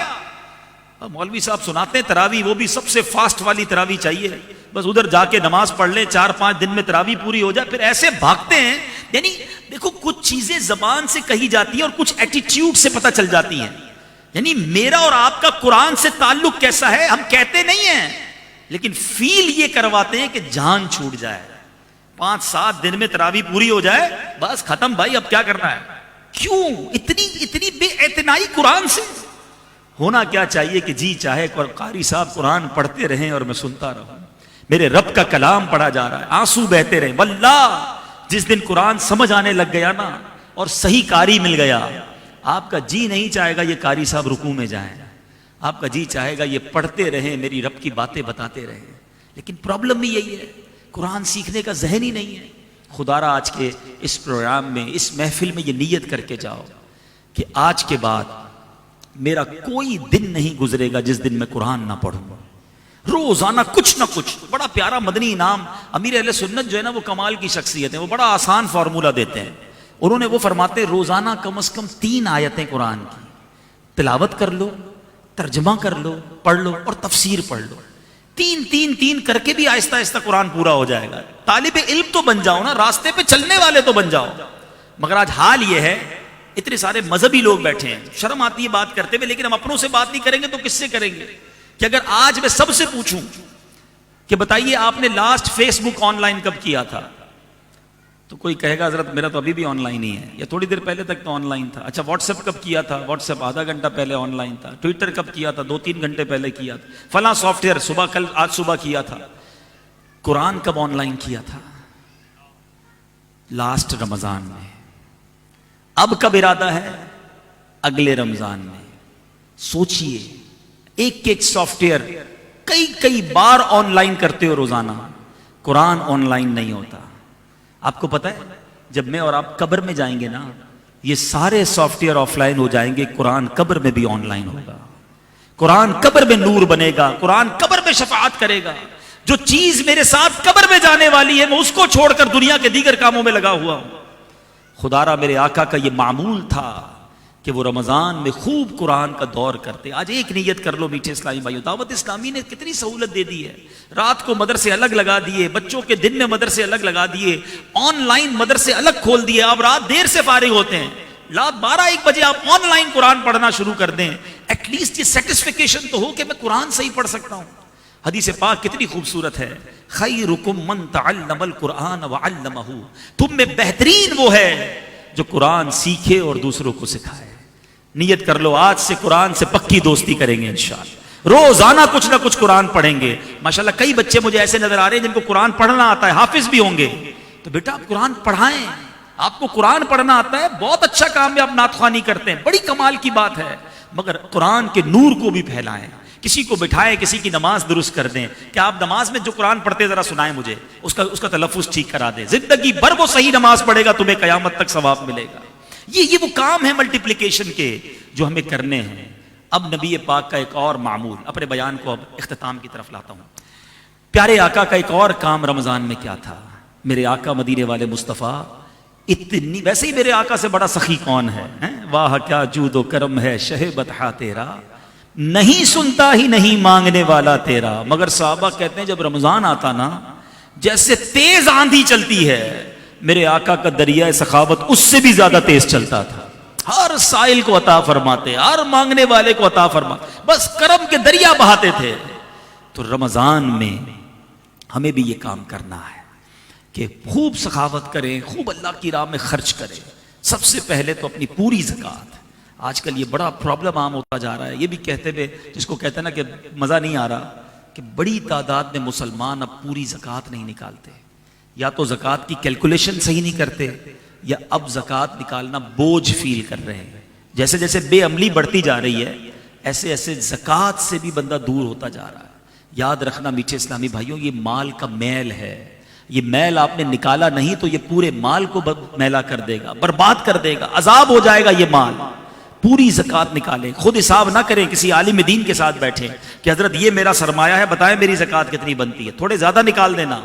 مولوی صاحب سناتے ہیں تراویح, وہ بھی سب سے فاسٹ والی تراویح چاہیے, بس ادھر جا کے نماز پڑھ لیں, 4-5 دن میں تراویح پوری ہو جائے, پھر ایسے بھاگتے ہیں. یعنی دیکھو کچھ چیزیں زبان سے کہی جاتی ہیں اور کچھ ایٹیٹیوڈ سے پتہ چل جاتی ہیں. یعنی میرا اور آپ کا قرآن سے تعلق کیسا ہے ہم کہتے نہیں ہیں, لیکن فیل یہ کرواتے ہیں کہ جان چھوٹ جائے, 5-7 دن میں تراویح پوری ہو جائے, بس ختم بھائی, اب کیا کرنا ہے. کیوں اتنی بے اعتنائی قرآن سے؟ ہونا کیا چاہیے کہ جی چاہے قاری صاحب قرآن پڑھتے رہیں اور میں سنتا رہوں, میرے رب کا کلام پڑھا جا رہا ہے, آنسو بہتے رہیں. واللہ جس دن قرآن سمجھ آنے لگ گیا نا اور صحیح قاری مل گیا, آپ کا جی نہیں چاہے گا یہ قاری صاحب رکوع میں جائیں, آپ کا جی چاہے گا یہ پڑھتے رہیں, میری رب کی باتیں بتاتے رہیں. لیکن پرابلم بھی یہی ہے, قرآن سیکھنے کا ذہن ہی نہیں ہے. خدا را آج کے اس پروگرام میں, اس محفل میں یہ نیت کر کے جاؤ کہ آج کے بعد میرا کوئی دن نہیں گزرے گا جس دن میں قرآن نہ پڑھوں. روزانہ کچھ نہ کچھ. بڑا پیارا مدنی انعام امیر اہل سنت جو ہے نا وہ کمال کی شخصیت ہے, وہ بڑا آسان فارمولہ دیتے ہیں. انہوں نے وہ فرماتے ہیں روزانہ کم از کم 3 آیتیں قرآن کی تلاوت کر لو, ترجمہ کر لو, پڑھ لو اور تفسیر پڑھ لو. 3 کر کے بھی آہستہ آہستہ قرآن پورا ہو جائے گا. طالب علم تو بن جاؤ نا, راستے پہ چلنے والے تو بن جاؤ. مگر آج حال یہ ہے اتنے سارے مذہبی لوگ بیٹھے ہیں, شرم آتی ہے بات کرتے ہوئے, لیکن ہم اپنوں سے بات نہیں کریں گے تو کس سے کریں گے. کہ اگر آج میں سب سے پوچھوں کہ بتائیے آپ نے last Facebook online کب کیا تھا, تو کوئی کہے گا حضرت میرا تو ابھی بھی آن لائن ہی ہے, یا تھوڑی دیر پہلے تک تو آن لائن تھا. اچھا واٹس ایپ کب کیا تھا, واٹس ایپ آدھا گھنٹہ پہلے آن لائن تھا. ٹویٹر کب کیا تھا, 2-3 گھنٹے پہلے کیا تھا. فلاں سافٹ ویئر آج صبح کیا تھا. قرآن کب آن لائن کیا تھا, لاسٹ رمضان میں. اب کب ارادہ ہے, اگلے رمضان میں. سوچئے ایک سافٹ ویئر کئی بار آن لائن کرتے ہو روزانہ, قرآن آن لائن نہیں ہوتا. آپ کو پتا ہے جب میں اور آپ قبر میں جائیں گے نا, یہ سارے سافٹ ویئر آف لائن ہو جائیں گے, قرآن قبر میں بھی آن لائن ہوگا. قرآن قبر میں نور بنے گا, قرآن قبر میں شفاعت کرے گا. جو چیز میرے ساتھ قبر میں جانے والی ہے میں اس کو چھوڑ کر دنیا کے دیگر کاموں میں لگا ہوا ہوں. خدا را میرے آقا کا یہ معمول تھا کہ وہ رمضان میں خوب قرآن کا دور کرتے. آج ایک نیت کر لو میٹھے اسلامی بھائیو, دعوت اسلامی نے کتنی سہولت دے دی ہے. رات کو مدرسے الگ لگا دیے, بچوں کے دن میں مدرسے الگ لگا دیے, آن لائن مدرسے الگ کھول دیے. آپ رات دیر سے فارغ ہوتے ہیں, رات 12-1 بجے آپ آن لائن قرآن پڑھنا شروع کر دیں. ایٹ لیسٹ یہ سیٹسفیکیشن تو ہو کہ میں قرآن صحیح پڑھ سکتا ہوں. حدیث پاک کتنی خوبصورت ہے, خیرکم من تعلم القرآن وعلمہ, تم میں بہترین وہ ہے جو قرآن سیکھے اور دوسروں کو سکھائے. نیت کر لو آج سے قرآن سے پکی دوستی کریں گے انشاءاللہ. روزانہ کچھ نہ کچھ قرآن پڑھیں گے. ماشاءاللہ کئی بچے مجھے ایسے نظر آ رہے ہیں جن کو قرآن پڑھنا آتا ہے, حافظ بھی ہوں گے. تو بیٹا آپ قرآن پڑھائیں, آپ کو قرآن پڑھنا آتا ہے, بہت اچھا کام ہے. آپ نعت خوانی کرتے ہیں, بڑی کمال کی بات ہے, مگر قرآن کے نور کو بھی پھیلائیں. کسی کو بٹھائیں, کسی کی نماز درست کر دیں. کہ آپ نماز میں جو قرآن پڑھتے ذرا سنائیں مجھے, اس کا تلفظ ٹھیک کرا دیں. زندگی بھر وہ صحیح نماز پڑھے گا, تمہیں قیامت تک ثواب ملے گا. یہ وہ کام ہے ملٹیپلیکیشن کے جو ہمیں کرنے ہیں. اب نبی پاک کا ایک اور معمول, اپنے بیان کو اب اختتام کی طرف لاتا ہوں. پیارے آقا کا ایک اور کام رمضان میں کیا تھا. میرے آقا مدینے والے مصطفیٰ اتنی, ویسے ہی میرے آقا سے بڑا سخی کون ہے, واہ کیا جود و کرم ہے شہ بطحا تیرا, نہیں سنتا ہی نہیں مانگنے والا تیرا. مگر صحابہ کہتے ہیں جب رمضان آتا نا, جیسے تیز آندھی چلتی ہے, میرے آقا کا دریائے سخاوت اس سے بھی زیادہ تیز چلتا تھا. ہر سائل کو عطا فرماتے, ہر مانگنے والے کو عطا فرماتے, بس کرم کے دریا بہاتے تھے. تو رمضان میں ہمیں بھی یہ کام کرنا ہے کہ خوب سخاوت کریں, خوب اللہ کی راہ میں خرچ کریں. سب سے پہلے تو اپنی پوری زکوٰۃ. آج کل یہ بڑا پرابلم عام ہوتا جا رہا ہے. یہ بھی کہتے ہوئے جس کو کہتے ہیں نا کہ مزہ نہیں آ رہا, کہ بڑی تعداد میں مسلمان اب پوری زکوٰۃ نہیں نکالتے. یا تو زکوٰۃ کی کیلکولیشن صحیح نہیں کرتے, یا اب زکوٰۃ نکالنا بوجھ فیل کر رہے ہیں. جیسے جیسے بے عملی بڑھتی جا رہی ہے, ایسے ایسے زکوٰۃ سے بھی بندہ دور ہوتا جا رہا ہے. یاد رکھنا میٹھے اسلامی بھائیوں, یہ مال کا میل ہے. یہ میل آپ نے نکالا نہیں تو یہ پورے مال کو میلا کر دے گا, برباد کر دے گا, عذاب ہو جائے گا یہ مال. پوری زکوٰۃ نکالیں, خود حساب نہ کریں, کسی عالم دین کے ساتھ بیٹھیں کہ حضرت یہ میرا سرمایہ ہے, بتائیں میری زکوٰۃ کتنی بنتی ہے. تھوڑے زیادہ نکال دینا,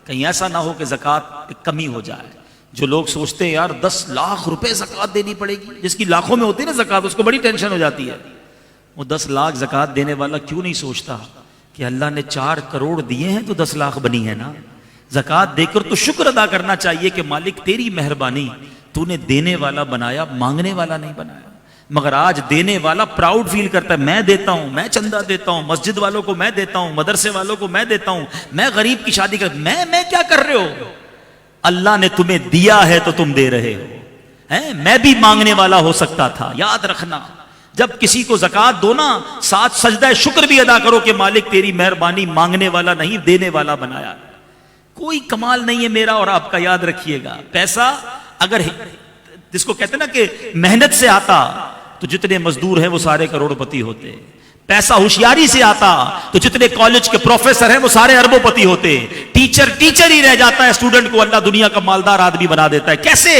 کہیں ایسا نہ ہو کہ زکوٰۃ کمی ہو جائے. جو لوگ سوچتے ہیں یار 10 لاکھ روپے زکوٰۃ دینی پڑے گی، جس کی لاکھوں میں ہوتی ہے نا زکوٰۃ، اس کو بڑی ٹینشن ہو جاتی ہے. وہ 10 لاکھ زکوٰۃ دینے والا کیوں نہیں سوچتا کہ اللہ نے 4 کروڑ دیے ہیں تو 10 لاکھ بنی ہے نا. زکوٰۃ دے کر تو شکر ادا کرنا چاہیے کہ مالک تیری مہربانی، تو نے دینے والا بنایا، مانگنے والا نہیں بنایا. مگر آج دینے والا پراؤڈ فیل کرتا ہے، میں دیتا ہوں، میں چندہ دیتا ہوں، مسجد والوں کو میں دیتا ہوں، مدرسے والوں کو میں دیتا ہوں، میں غریب کی شادی کر، میں کیا کر رہے ہو؟ اللہ نے تمہیں دیا ہے تو تم دے رہے ہو. میں بھی مانگنے والا ہو سکتا تھا. یاد رکھنا جب کسی کو زکوٰۃ دو نا، ساتھ سجدہ شکر بھی ادا کرو کہ مالک تیری مہربانی، مانگنے والا نہیں دینے والا بنایا. کوئی کمال نہیں ہے میرا اور آپ کا. یاد رکھیے گا پیسہ اگر جس کو کہتے ہیں نا کہ محنت سے آتا تو جتنے مزدور ہیں وہ سارے کروڑ پتی ہوتے. پیسہ ہوشیاری سے آتا تو جتنے کالج کے پروفیسر ہیں وہ سارے اربوں پتی ہوتے. ٹیچر ہی رہ جاتا ہے، اسٹوڈنٹ کو اللہ دنیا کا مالدار آدمی بنا دیتا ہے. کیسے؟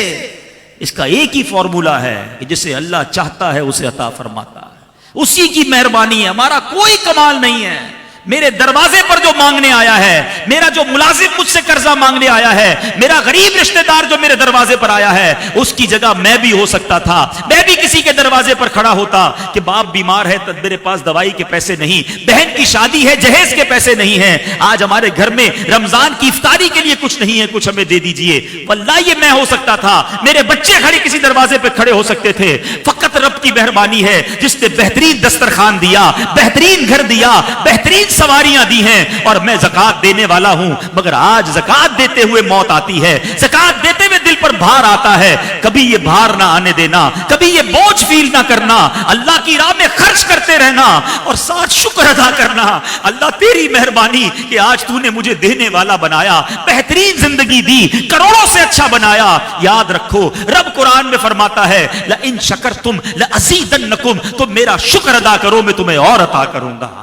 اس کا ایک ہی فارمولا ہے کہ جسے اللہ چاہتا ہے اسے عطا فرماتا ہے، اسی کی مہربانی ہے. ہمارا کوئی کمال نہیں ہے. میرے دروازے پر جو مانگنے آیا ہے، میرا جو ملازم مجھ سے قرضہ مانگنے آیا ہے، میرا غریب رشتہ دار جو میرے دروازے پر آیا ہے، اس کی جگہ میں بھی ہو سکتا تھا. میں بھی کسی کے دروازے پر کھڑا ہوتا کہ باپ بیمار ہے تو میرے پاس دوائی کے پیسے نہیں، بہن کی شادی ہے جہیز کے پیسے نہیں ہیں، آج ہمارے گھر میں رمضان کی افطاری کے لیے کچھ نہیں ہے، کچھ ہمیں دے دیجئے. واللہ یہ میں ہو سکتا تھا. میرے بچے کھڑے کسی دروازے پہ کھڑے ہو سکتے تھے. فقط رب کی مہربانی ہے جس نے بہترین دسترخوان دیا، بہترین گھر دیا، بہترین سواریاں دی ہیں، اور میں زکوٰۃ دینے والا ہوں. مگر آج زکوٰۃ دیتے ہوئے موت آتی ہے، زکوٰۃ دیتے ہوئے دل پر بھار آتا ہے. کبھی یہ بھار نہ آنے دینا، کبھی یہ بوجھ فیل نہ کرنا. اللہ کی راہ میں خرچ کرتے رہنا اور ساتھ شکر ادا کرنا. اللہ تیری مہربانی کہ آج تو نے مجھے دینے والا بنایا، بہترین زندگی دی، کروڑوں سے اچھا بنایا. یاد رکھو رب قرآن میں فرماتا ہے لئن شکرتم لأزیدنکم، تم میرا شکر ادا کرو میں تمہیں اور عطا کروں گا.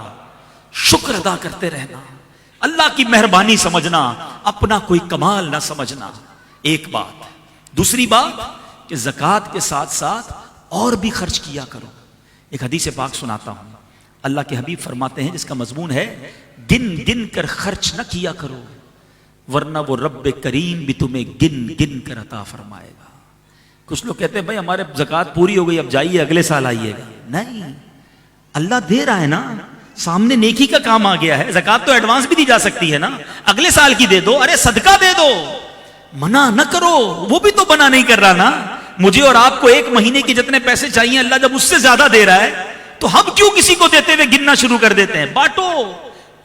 شکر ادا کرتے رہنا، اللہ کی مہربانی سمجھنا، اپنا کوئی کمال نہ سمجھنا. ایک بات. دوسری بات کہ زکوٰۃ کے ساتھ ساتھ اور بھی خرچ کیا کرو. ایک حدیث پاک سناتا ہوں. اللہ کے حبیب فرماتے ہیں جس کا مضمون ہے گن گن کر خرچ نہ کیا کرو ورنہ وہ رب کریم بھی تمہیں گن گن کر عطا فرمائے گا. کچھ لوگ کہتے ہیں بھائی ہمارے زکوٰۃ پوری ہو گئی اب جائیے اگلے سال آئیے گا. نہیں، اللہ دے رہا ہے نا، سامنے نیکی کا کام آ گیا ہے. زکوٰۃ تو ایڈوانس بھی دی جا سکتی ہے نا، اگلے سال کی دے دو، ارے صدقہ دے دو، منع نہ کرو. وہ بھی تو منع نہیں کر رہا نا. مجھے اور آپ کو 1 مہینے کے جتنے پیسے چاہیے اللہ جب اس سے زیادہ دے رہا ہے تو ہم کیوں کسی کو دیتے ہوئے گننا شروع کر دیتے ہیں؟ بانٹو.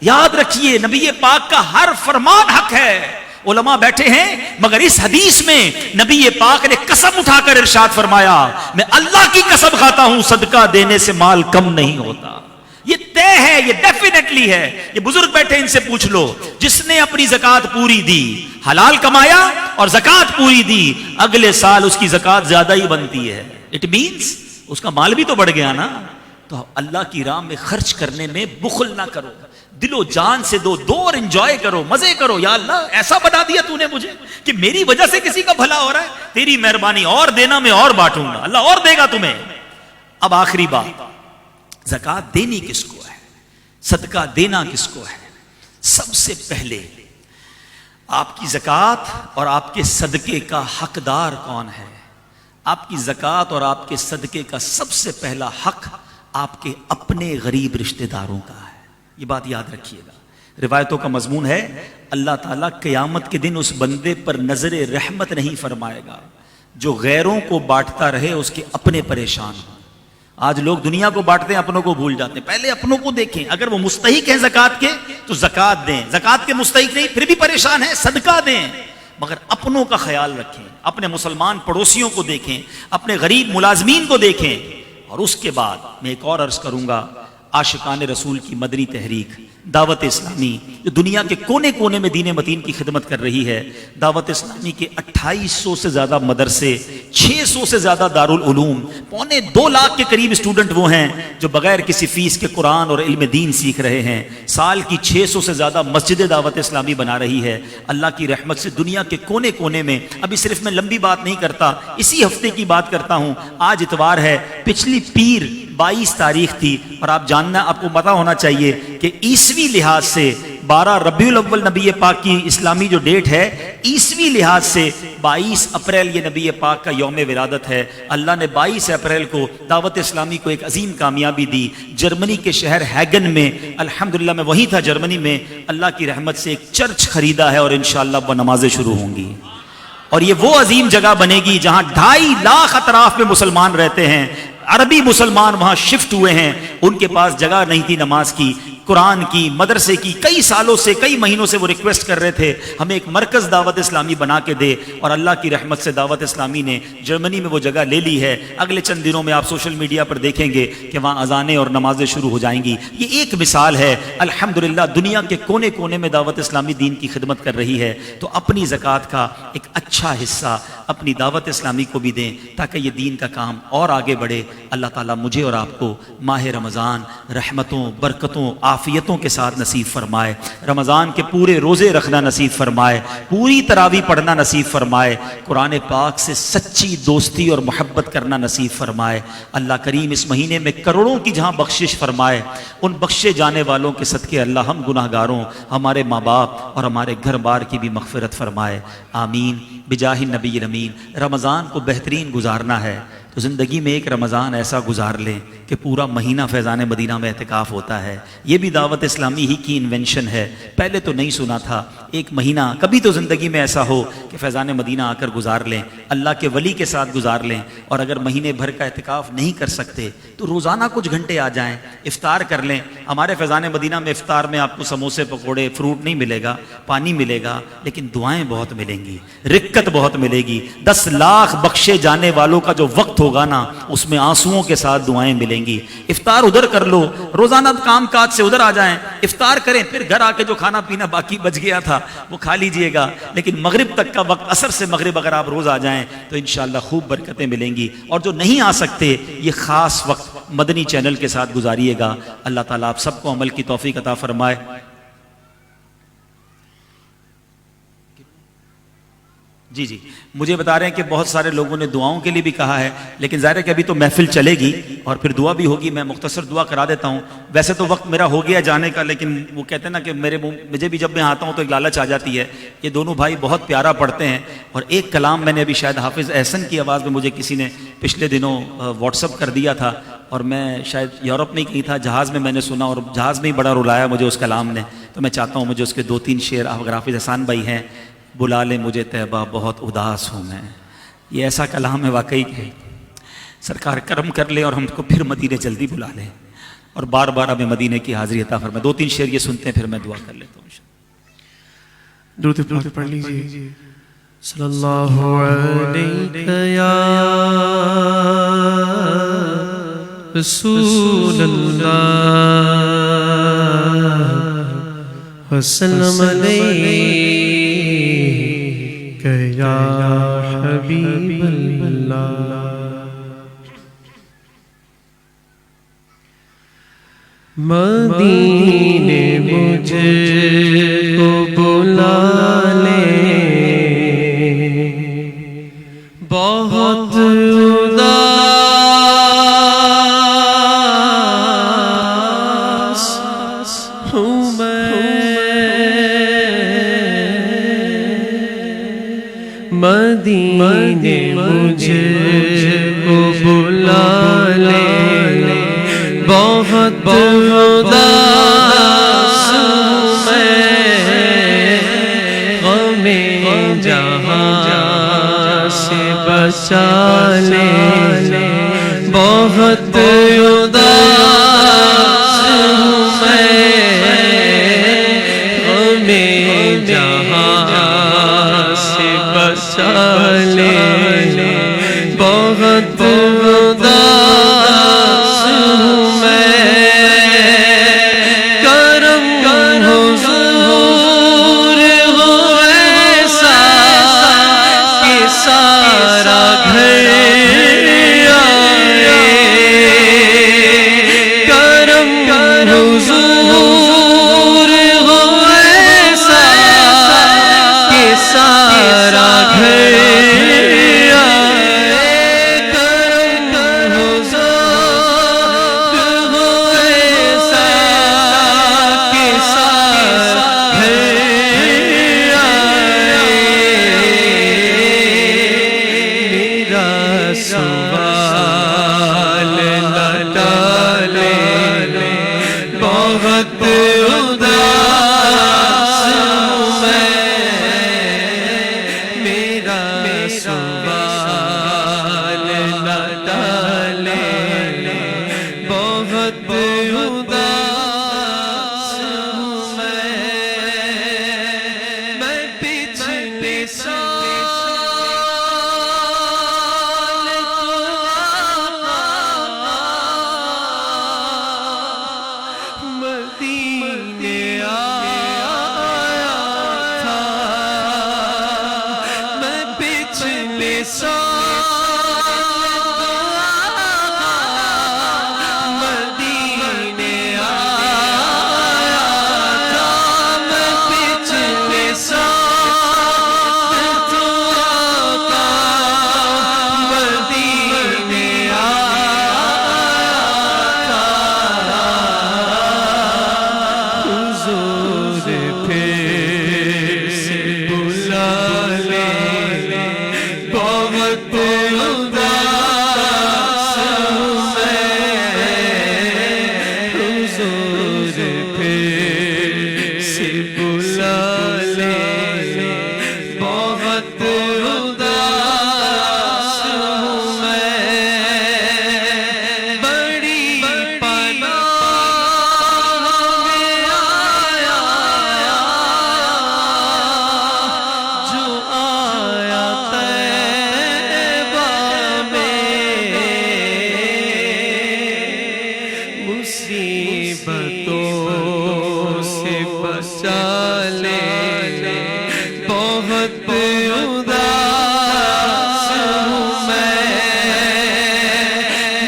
یاد رکھیے نبی پاک کا ہر فرمان حق ہے. علماء بیٹھے ہیں مگر اس حدیث میں نبی پاک نے قسم اٹھا کر ارشاد فرمایا میں اللہ کی قسم کھاتا ہوں صدقہ دینے سے مال کم نہیں ہوتا. یہ طے ہے، یہ ڈیفینیٹلی ہے. یہ بزرگ بیٹھے ان سے پوچھ لو، جس نے اپنی زکوٰۃ پوری دی، حلال کمایا اور زکوٰۃ پوری دی، اگلے سال اس کی زکوٰۃ زیادہ ہی بنتی ہے. اٹ مینس اس کا مال بھی تو بڑھ گیا نا. تو اللہ کی راہ میں خرچ کرنے میں بخل نہ کرو، دل و جان سے دو اور انجوائے کرو، مزے کرو. یا اللہ ایسا بنا دیا تو نے مجھے کہ میری وجہ سے کسی کا بھلا ہو رہا ہے، تیری مہربانی، اور دینا میں اور بانٹوں گا، اللہ اور دے گا تمہیں. اب آخری بات، زکوٰۃ دینی کس کو ہے، صدقہ دینا کس کو ہے؟ سب سے پہلے آپ کی زکوٰۃ اور آپ کے صدقے کا حقدار کون ہے؟ آپ کی زکوٰۃ اور آپ کے صدقے کا سب سے پہلا حق آپ کے اپنے غریب رشتہ داروں کا ہے. یہ بات یاد رکھیے گا. روایتوں کا مضمون ہے اللہ تعالیٰ قیامت کے دن اس بندے پر نظر رحمت نہیں فرمائے گا جو غیروں کو بانٹتا رہے اس کے اپنے پریشان ہوں. آج لوگ دنیا کو بانٹتے ہیں، اپنوں کو بھول جاتے ہیں. پہلے اپنوں کو دیکھیں، اگر وہ مستحق ہیں زکوٰۃ کے تو زکوٰۃ دیں، زکوٰۃ کے مستحق نہیں پھر بھی پریشان ہیں صدقہ دیں. مگر اپنوں کا خیال رکھیں، اپنے مسلمان پڑوسیوں کو دیکھیں، اپنے غریب ملازمین کو دیکھیں. اور اس کے بعد میں ایک اور عرض کروں گا، عاشقان رسول کی مدنی تحریک دعوت اسلامی جو دنیا کے کونے کونے میں دین متین کی خدمت کر رہی ہے، دعوت اسلامی کے 2800 سے زیادہ مدرسے، 600 سے زیادہ دارالعلوم، 2.25 لاکھ کے قریب اسٹوڈنٹ وہ ہیں جو بغیر کسی فیس کے قرآن اور علم دین سیکھ رہے ہیں. سال کی 600 سے زیادہ مسجد دعوت اسلامی بنا رہی ہے. اللہ کی رحمت سے دنیا کے کونے کونے میں، ابھی صرف میں لمبی بات نہیں کرتا، اسی ہفتے کی بات کرتا ہوں. آج اتوار ہے، پچھلی پیر 22 تاریخ تھی، اور آپ جاننا، آپ کو پتا ہونا چاہیے کہ عیسوی لحاظ سے 12 ربیع الاول نبی پاک کی اسلامی جو ڈیٹ ہے، عیسوی لحاظ سے 22 اپریل یہ نبی پاک کا یوم ولادت ہے۔ اللہ نے 22 اپریل کو دعوت اسلامی کو ایک عظیم کامیابی دی۔ جرمنی کے شہر ہیگن میں، الحمدللہ میں وہیں تھا جرمنی میں، اللہ کی رحمت سے ایک چرچ خریدا ہے، اور انشاءاللہ وہ نمازیں شروع ہوں گی، اور یہ وہ عظیم جگہ بنے گی جہاں 2.5 لاکھ اطراف میں مسلمان رہتے ہیں، عربی مسلمان وہاں شفٹ ہوئے ہیں، ان کے پاس جگہ نہیں تھی نماز کی، قرآن کی، مدرسے کی، کئی سالوں سے، کئی مہینوں سے وہ ریکویسٹ کر رہے تھے ہمیں ایک مرکز دعوت اسلامی بنا کے دے، اور اللہ کی رحمت سے دعوت اسلامی نے جرمنی میں وہ جگہ لے لی ہے۔ اگلے چند دنوں میں آپ سوشل میڈیا پر دیکھیں گے کہ وہاں اذانیں اور نمازیں شروع ہو جائیں گی۔ یہ ایک مثال ہے، الحمدللہ دنیا کے کونے کونے میں دعوت اسلامی دین کی خدمت کر رہی ہے، تو اپنی زکوٰۃ کا ایک اچھا حصہ اپنی دعوت اسلامی کو بھی دیں تاکہ یہ دین کا کام اور آگے بڑھے۔ اللہ تعالیٰ مجھے اور آپ کو ماہ رمضان رحمتوں، برکتوں، عافیتوں کے ساتھ نصیب فرمائے، رمضان کے پورے روزے رکھنا نصیب فرمائے، پوری تراویح پڑھنا نصیب فرمائے، قرآن پاک سے سچی دوستی اور محبت کرنا نصیب فرمائے۔ اللہ کریم اس مہینے میں کروڑوں کی جہاں بخشش فرمائے، ان بخشے جانے والوں کے صدقے اللہ ہم گناہ گاروں، ہمارے ماں باپ اور ہمارے گھر بار کی بھی مغفرت فرمائے، آمین بجاہ النبی الامین۔ رمضان کو بہترین گزارنا ہے تو زندگی میں ایک رمضان ایسا گزار لیں کہ پورا مہینہ فیضان مدینہ میں اعتکاف ہوتا ہے۔ یہ بھی دعوت اسلامی ہی کی انوینشن ہے، پہلے تو نہیں سنا تھا۔ ایک مہینہ کبھی تو زندگی میں ایسا ہو کہ فیضان مدینہ آ کر گزار لیں، اللہ کے ولی کے ساتھ گزار لیں، اور اگر مہینے بھر کا اعتکاف نہیں کر سکتے تو روزانہ کچھ گھنٹے آ جائیں، افطار کر لیں۔ ہمارے فیضان مدینہ میں افطار میں آپ کو سموسے، پکوڑے، فروٹ نہیں ملے گا، پانی ملے گا، لیکن دعائیں بہت ملیں گی، رکت بہت ملے گی۔ 10 لاکھ بخشے جانے والوں کا جو وقت ہوگا نا، اس میں آنسوؤں کے ساتھ دعائیں ملیں گی۔ افطار ادھر کر لو، روزانہ کام کاج سے ادھر آ جائیں، افطار کریں، پھر گھر آ کے جو کھانا پینا باقی بچ گیا تھا وہ کھا لیجئے گا، لیکن مغرب تک کا وقت، عصر سے مغرب اگر آپ روز آ جائیں تو انشاءاللہ خوب برکتیں ملیں گی۔ اور جو نہیں آ سکتے، یہ خاص وقت مدنی چینل کے ساتھ گزاریے گا۔ اللہ تعالیٰ آپ سب کو عمل کی توفیق عطا فرمائے۔ جی مجھے بتا رہے ہیں کہ بہت سارے لوگوں نے دعاؤں کے لیے بھی کہا ہے، لیکن ظاہر ہے کہ ابھی تو محفل چلے گی اور پھر دعا بھی ہوگی۔ میں مختصر دعا کرا دیتا ہوں، ویسے تو وقت میرا ہو گیا جانے کا، لیکن وہ کہتے ہیں نا کہ مجھے بھی جب میں آتا ہوں تو ایک لالچ آ جاتی ہے۔ یہ دونوں بھائی بہت پیارا پڑھتے ہیں، اور ایک کلام میں نے ابھی شاید حافظ احسن کی آواز میں مجھے کسی نے پچھلے دنوں واٹس اپ کر دیا تھا، اور میں شاید یورپ میں کہیں تھا، جہاز میں نے سنا، اور جہاز میں ہی بڑا رلایا مجھے اس کلام نے۔ تو میں چاہتا ہوں مجھے اس کے 2-3 شعر، اگر حافظ احسان بھائی ہیں، بلا لے مجھے طیبہ بہت اداس ہوں میں، یہ ایسا کلام ہے واقعی کہ سرکار کرم کر لے اور ہم کو پھر مدینے جلدی بلا لے، اور بار بار ہمیں مدینے کی حاضری عطا فرمائے۔ 2-3 شعر یہ سنتے ہیں، پھر میں دعا کر لیتا ہوں۔ درود پاک پڑھ لیجیے۔ صلی اللہ علیہ یا رسول اللہ وسلم علیہ یا حبیب اللہ۔ مدینے مجھے کو بلا لے، بہت اداس ہوں مدینے مجھے کو بلا لے، بہت اداس غم جہاں سے بچا لے، بہت اداس غم جہاں سے بچا لے، بہت اداس کرم حضور ہو ایسا کہ سارا گھر آئے، کرم حضور ہو ایسا کہ سارا گھر آئے، کرم چالے بہت اداس ہوں میں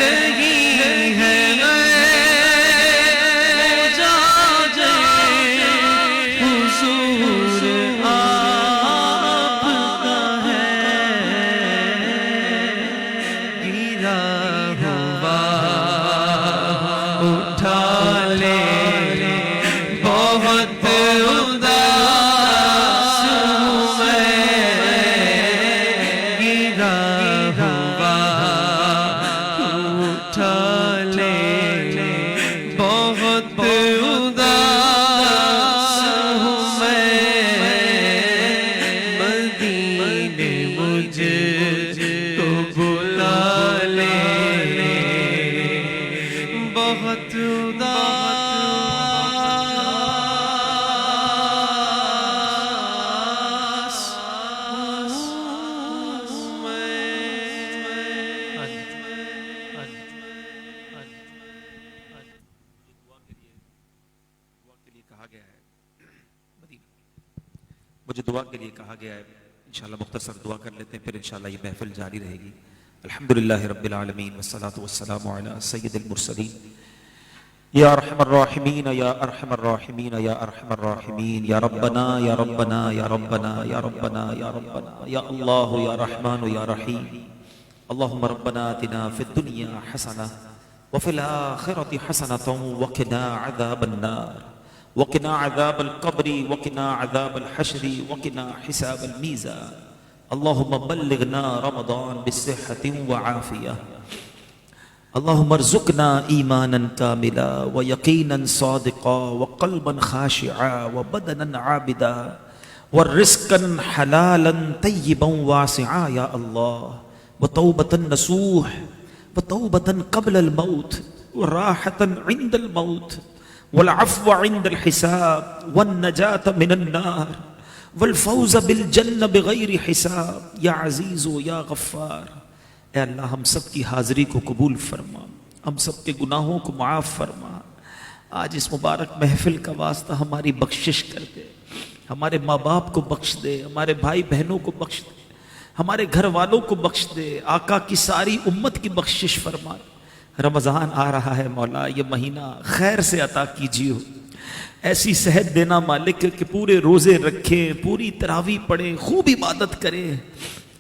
نہیں ہے جا حضور آپ کا ہے گرا ہوا اٹھا لے بہت اداس ہوں میں گرا ہوا اٹھا لے بہت اداس ہوں میں مدینے مجھ کو بلا لے بہت اداس مجھے دعا کے لیے کہا گیا ہے انشاءاللہ مختصر دعا کر لیتے ہیں پھر انشاءاللہ یہ محفل جاری رہے گی الحمدللہ رب العالمین والصلاة والسلام علی سید المرسلین یا ارحم الراحمین یا ارحم الراحمین یا ارحم الراحمین یا ربنا یا ربنا یا ربنا یا ربنا یا ربنا یا اللہ یا رحمان یا رحیم اللہم ربنا آتنا فی الدنیا حسنہ وفی الآخرة حسنة وقنا عذاب النار وقنا عذاب القبر وقنا عذاب الحشر وقنا حساب الميزان اللهم بلغنا رمضان بالصحة وعافية اللهم ارزقنا إيمانا كاملا ويقينا صادقا وقلبا خاشعا وبدنا عابدا ورزقا حلالا طيبا واسعا يا الله وتوبة نصوح وتوبة قبل الموت وراحة عند الموت والعفو عند الحساب والنجاة من النار والفوز بالجنة بغیر حساب یا عزیز و یا غفار اے اللہ ہم سب کی حاضری کو قبول فرما ہم سب کے گناہوں کو معاف فرما آج اس مبارک محفل کا واسطہ ہماری بخشش کر دے ہمارے ماں باپ کو بخش دے ہمارے بھائی بہنوں کو بخش دے ہمارے گھر والوں کو بخش دے آقا کی ساری امت کی بخشش فرما رمضان آ رہا ہے مولا یہ مہینہ خیر سے عطا کیجیے ایسی صحت دینا مالک کہ پورے روزے رکھیں پوری تراویح پڑھیں خوب عبادت کریں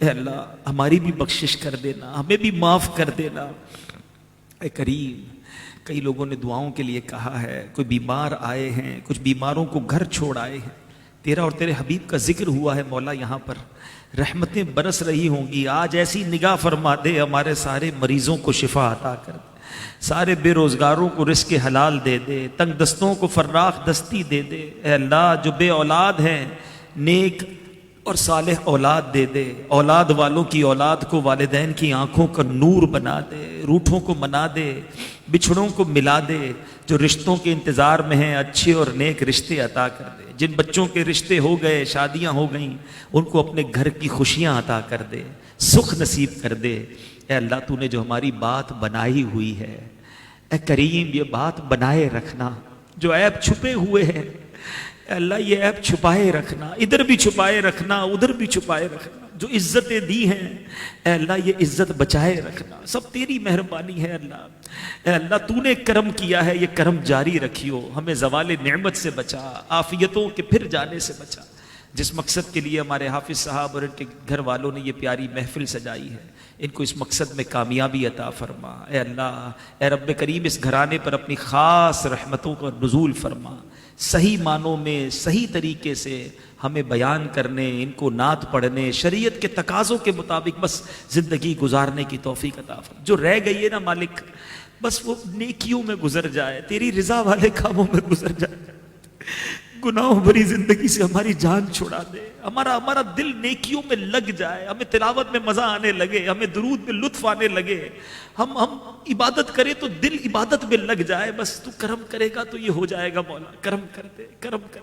اے اللہ ہماری بھی بخشش کر دینا ہمیں بھی معاف کر دینا اے کریم کئی لوگوں نے دعاؤں کے لیے کہا ہے کوئی بیمار آئے ہیں کچھ بیماروں کو گھر چھوڑ آئے ہیں تیرا اور تیرے حبیب کا ذکر ہوا ہے مولا یہاں پر رحمتیں برس رہی ہوں گی آج ایسی نگاہ فرما دے ہمارے سارے مریضوں کو شفا عطا کر دے سارے بے روزگاروں کو رزق حلال دے دے تنگ دستوں کو فراخ دستی دے دے اے اللہ جو بے اولاد ہیں نیک اور صالح اولاد دے دے اولاد والوں کی اولاد کو والدین کی آنکھوں کا نور بنا دے روٹھوں کو منا دے بچھڑوں کو ملا دے جو رشتوں کے انتظار میں ہیں اچھے اور نیک رشتے عطا کر دے جن بچوں کے رشتے ہو گئے شادیاں ہو گئیں ان کو اپنے گھر کی خوشیاں عطا کر دے سکھ نصیب کر دے اے اللہ تو نے جو ہماری بات بنائی ہوئی ہے اے کریم یہ بات بنائے رکھنا جو عیب چھپے ہوئے ہیں اے اللہ یہ عیب چھپائے رکھنا ادھر بھی چھپائے رکھنا ادھر بھی چھپائے رکھنا جو عزتیں دی ہیں اے اللہ یہ عزت بچائے رکھنا سب تیری مہربانی ہے اللہ اے اللہ تو نے کرم کیا ہے یہ کرم جاری رکھیو ہمیں زوال نعمت سے بچا عافیتوں کے پھر جانے سے بچا جس مقصد کے لیے ہمارے حافظ صاحب اور ان کے گھر والوں نے یہ پیاری محفل سجائی ہے ان کو اس مقصد میں کامیابی عطا فرما اے اللہ اے رب کریم اس گھرانے پر اپنی خاص رحمتوں کا نزول فرما صحیح معنوں میں صحیح طریقے سے ہمیں بیان کرنے ان کو نعت پڑھنے شریعت کے تقاضوں کے مطابق بس زندگی گزارنے کی توفیق عطا فرما جو رہ گئی ہے نا مالک بس وہ نیکیوں میں گزر جائے تیری رضا والے کاموں میں گزر جائے گناہوں بھری زندگی سے ہماری جان چھڑا دے ہمارا دل نیکیوں میں لگ جائے ہمیں تلاوت میں مزہ آنے لگے ہمیں درود میں لطف آنے لگے ہم عبادت کریں تو دل عبادت میں لگ جائے بس تو کرم کرے گا تو یہ ہو جائے گا مولا کرم کر دے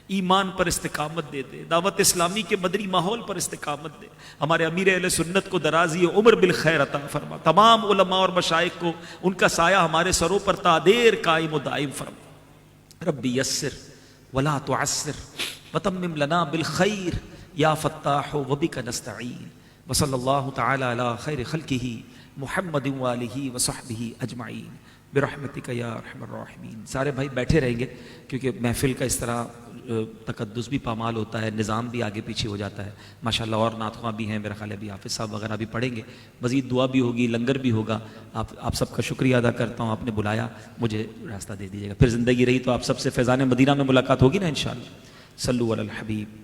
ایمان پر استقامت دے دے دعوت اسلامی کے مدنی ماحول پر استقامت دے ہمارے امیر اہل سنت کو درازی عمر بالخیر عطا فرما تمام علماء اور مشائخ کو ان کا سایہ ہمارے سروں پر تا دیر قائم و دائم فرما ربی یسر ولا تعسر وتمم لنا بالخير یا فتاح وبک نستعین وصلی اللہ تعالی علی خیر خلقہ محمد وآلہ وصحبہ اجمعین برحمتک یا ارحم الراحمین۔ سارے بھائی بیٹھے رہیں گے کیونکہ محفل کا اس طرح تقدس بھی پامال ہوتا ہے، نظام بھی آگے پیچھے ہو جاتا ہے ماشاءاللہ، اور نعت خواں بھی ہیں میرا خیال ہے، ابھی حافظ صاحب وغیرہ بھی پڑھیں گے، مزید دعا بھی ہوگی، لنگر بھی ہوگا۔ آپ سب کا شکریہ ادا کرتا ہوں، آپ نے بلایا، مجھے راستہ دے دیجیے گا، پھر زندگی رہی تو آپ سب سے فیضان مدینہ میں ملاقات ہوگی نا انشاءاللہ۔ صلو علی الحبیب۔